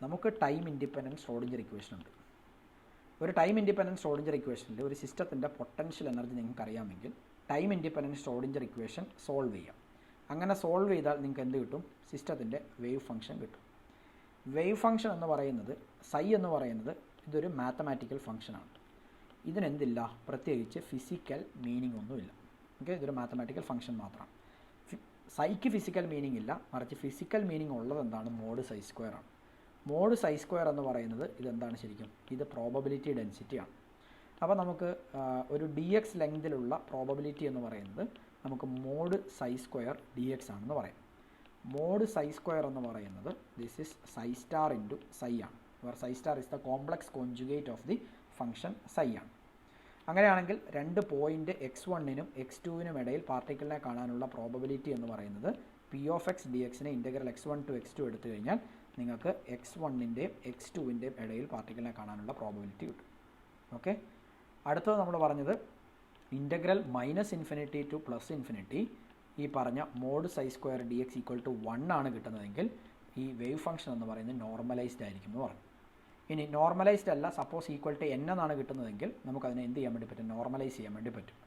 നമുക്ക് ടൈം ഇൻഡിപെൻഡൻറ്റ് ഷ്രോഡിഞ്ചർ ഇക്വേഷൻ ഉണ്ട്. ഒരു ടൈം ഇൻഡിപെൻഡൻറ്റ് ഷ്രോഡിഞ്ചർ ഇക്വേഷനിൽ ഒരു സിസ്റ്റത്തിൻ്റെ പൊട്ടൻഷ്യൽ എനർജി നിങ്ങൾക്ക് അറിയാമെങ്കിൽ time independent Schrodinger equation solve ചെയ്യാം. അങ്ങനെ സോൾവ് ചെയ്താൽ നിങ്ങൾക്ക് എന്ത് കിട്ടും? സിസ്റ്റത്തിൻ്റെ വേവ് ഫംഗ്ഷൻ കിട്ടും. വേവ് ഫംഗ്ഷൻ എന്ന് പറയുന്നത് സൈ എന്ന് പറയുന്നത് ഇതൊരു മാത്തമാറ്റിക്കൽ ഫംഗ്ഷനാണ്. ഇതിനെന്തില്ല? പ്രത്യേകിച്ച് ഫിസിക്കൽ മീനിങ് ഒന്നുമില്ല. ഓക്കെ, ഇതൊരു മാത്തമാറ്റിക്കൽ ഫംഗ്ഷൻ മാത്രമാണ്. സൈക്ക് ഫിസിക്കൽ മീനിങ് ഇല്ല, മറിച്ച് ഫിസിക്കൽ മീനിങ് ഉള്ളത് എന്താണ്? മോഡ് സൈ സ്ക്വയർ ആണ്. മോഡ് സൈ സ്ക്വയർ എന്ന് പറയുന്നത് ഇതെന്താണ് ശരിക്കും? ഇത് പ്രോബബിലിറ്റി ഡെൻസിറ്റിയാണ്. അപ്പോൾ നമുക്ക് ഒരു ഡി എക്സ് ലെങ്തിലുള്ള പ്രോബബിലിറ്റി എന്ന് പറയുന്നത് നമുക്ക് mod psi square D X ആണെന്ന് പറയാം. മോഡ് സൈ സ്ക്വയർ എന്ന് പറയുന്നത് this is psi star into psi ആണ്. Where psi star is the complex conjugate of the function psi ആണ്. അങ്ങനെയാണെങ്കിൽ രണ്ട് പോയിൻറ്റ് x1നും x2നും ഇടയിൽ പാർട്ടിക്കിളിനെ കാണാനുള്ള പ്രോബബിലിറ്റി എന്ന് പറയുന്നത് പി ഓഫ് എക്സ് ഡി എക്സിനെ ഇൻ്റഗ്രൽ x1 to x2 എടുത്തു കഴിഞ്ഞാൽ നിങ്ങൾക്ക് x1ൻ്റെയും x2ൻ്റെയും ഇടയിൽ പാർട്ടിക്കിളിനെ കാണാനുള്ള പ്രോബബിലിറ്റി കിട്ടും. ഓക്കെ, അടുത്തത് നമ്മൾ പറഞ്ഞത് ഇൻ്റഗ്രൽ -∞ to +∞ ഈ പറഞ്ഞ mod psi square D x equal to 1 ആണ് കിട്ടുന്നതെങ്കിൽ ഈ വേവ് ഫംഗ്ഷൻ എന്ന് പറയുന്നത് നോർമലൈസ്ഡ് ആയിരിക്കും എന്ന് പറഞ്ഞു. ഇനി നോർമലൈസ്ഡ് അല്ല, സപ്പോസ് ഈക്വൽ ടു n എന്നാണ് കിട്ടുന്നതെങ്കിൽ നമുക്കതിനെ എന്ത് ചെയ്യാൻ വേണ്ടി പറ്റും? നോർമലൈസ് ചെയ്യാൻ വേണ്ടി പറ്റും.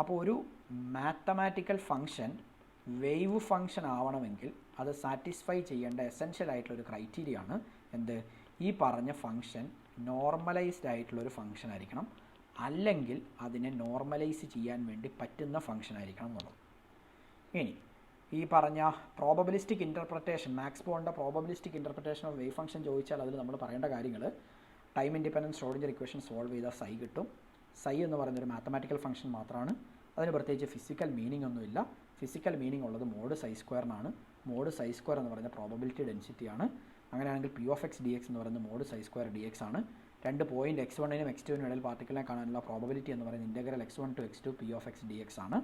അപ്പോൾ ഒരു മാത്തമാറ്റിക്കൽ ഫംഗ്ഷൻ വേവ് ഫംഗ്ഷൻ ആവണമെങ്കിൽ അത് സാറ്റിസ്ഫൈ ചെയ്യേണ്ട എസെൻഷ്യൽ ആയിട്ടുള്ളൊരു ക്രൈറ്റീരിയ ആണ് എന്ത്? ഈ പറഞ്ഞ ഫംഗ്ഷൻ നോർമലൈസ്ഡ് ആയിട്ടുള്ളൊരു ഫംഗ്ഷൻ ആയിരിക്കണം, അല്ലെങ്കിൽ അതിനെ നോർമലൈസ് ചെയ്യാൻ വേണ്ടി പറ്റുന്ന ഫംഗ്ഷൻ ആയിരിക്കണം എന്നുള്ളത്. ഇനി ഈ പറഞ്ഞ പ്രോബബിലിസ്റ്റിക് ഇൻ്റർപ്രറ്റേഷൻ, മാക്സ് ബോണിൻ്റെ probabilistic interpretation of wave function ചോദിച്ചാൽ അതിൽ നമ്മൾ പറയേണ്ട കാര്യങ്ങൾ time independent Schrodinger equation solve ചെയ്താൽ സൈ കിട്ടും. സൈ എന്ന് പറയുന്നൊരു മാത്തമാറ്റിക്കൽ ഫംഗ്ഷൻ മാത്രമാണ്. അതിന് പ്രത്യേകിച്ച് ഫിസിക്കൽ മീനിങ് ഒന്നുമില്ല. ഫിസിക്കൽ മീനിങ് ഉള്ളത് മോഡ് സൈ സ്ക്വയറിനാണ്. മോഡ് സൈ സ്ക്വയർ എന്ന് പറയുന്ന പ്രോബബിലിറ്റി ഡെൻസിറ്റിയാണ്. അങ്ങനെയാണെങ്കിൽ p of X D X എന്ന് പറയുന്നത് mod psi square D x ആണ്. രണ്ട് പോയിൻറ്റ് x1നും x2നും ഇടയിൽ പാർട്ടിക്കിളിനെ കാണാനുള്ള പ്രോബബിലിറ്റി എന്ന് പറയുന്നത് integral x1 to x2 p of X D x ആണ്.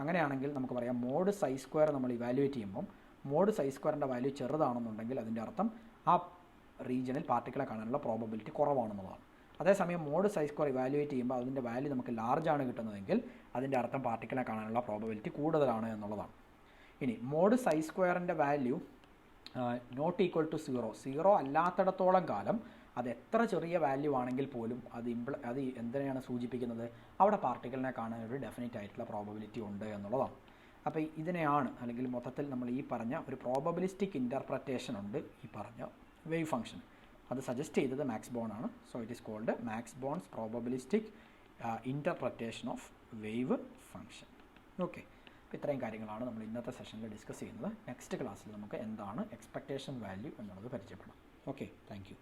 അങ്ങനെയാണെങ്കിൽ നമുക്ക് പറയാം മോഡ് സൈ സ്ക്വയർ നമ്മൾ ഇവാലുവേറ്റ് ചെയ്യുമ്പം മോഡ് സൈ സ്ക്വയറിൻ്റെ വാല്യൂ ചെറുതാണെന്നുണ്ടെങ്കിൽ അതിൻ്റെ അർത്ഥം ആ റീജിയനിൽ പാർട്ടിക്കിളെ കാണാനുള്ള പ്രോബബിലിറ്റി കുറവാണെന്നുള്ളതാണ്. അതേസമയം മോഡ് സൈ സ്ക്വയർ ഇവാലുവേറ്റ് ചെയ്യുമ്പോൾ അതിൻ്റെ വാല്യൂ നമുക്ക് ലാർജാണ് കിട്ടുന്നതെങ്കിൽ അതിൻ്റെ അർത്ഥം പാർട്ടിക്കിളെ കാണാനുള്ള പ്രോബബിലിറ്റി കൂടുതലാണ് എന്നുള്ളതാണ്. ഇനി മോഡ് സൈ സ്ക്വയറിൻ്റെ വാല്യൂ നോട്ട് ഈക്വൽ ടു 0 അല്ലാത്തിടത്തോളം കാലം അത് എത്ര ചെറിയ വാല്യൂ ആണെങ്കിൽ പോലും അത് എന്തിനെയാണ് സൂചിപ്പിക്കുന്നത്? അവിടെ പാർട്ടിക്കിളിനെ കാണാൻ ഒരു ഡെഫിനറ്റ് ആയിട്ടുള്ള പ്രോബബിലിറ്റി ഉണ്ട് എന്നുള്ളതാണ്. അപ്പോൾ ഇതിനെയാണ്, അല്ലെങ്കിൽ മൊത്തത്തിൽ നമ്മൾ ഈ പറഞ്ഞ ഒരു പ്രോബബിലിസ്റ്റിക് ഇൻ്റർപ്രറ്റേഷൻ ഉണ്ട് ഈ പറഞ്ഞ വേവ് ഫംഗ്ഷൻ. അത് സജസ്റ്റ് ചെയ്തത് മാക്സ് ബോൺ ആണ്. So it is called Max Born's probabilistic interpretation of wave function. Okay, അപ്പോൾ ഇത്രയും കാര്യങ്ങളാണ് നമ്മൾ ഇന്നത്തെ സെഷനിൽ ഡിസ്കസ് ചെയ്യുന്നത്. നെക്സ്റ്റ് ക്ലാസ്സിൽ നമുക്ക് എന്താണ് എക്സ്പെക്റ്റേഷൻ വാല്യൂ എന്നുള്ളത് പരിചയപ്പെടാം. Okay, thank you.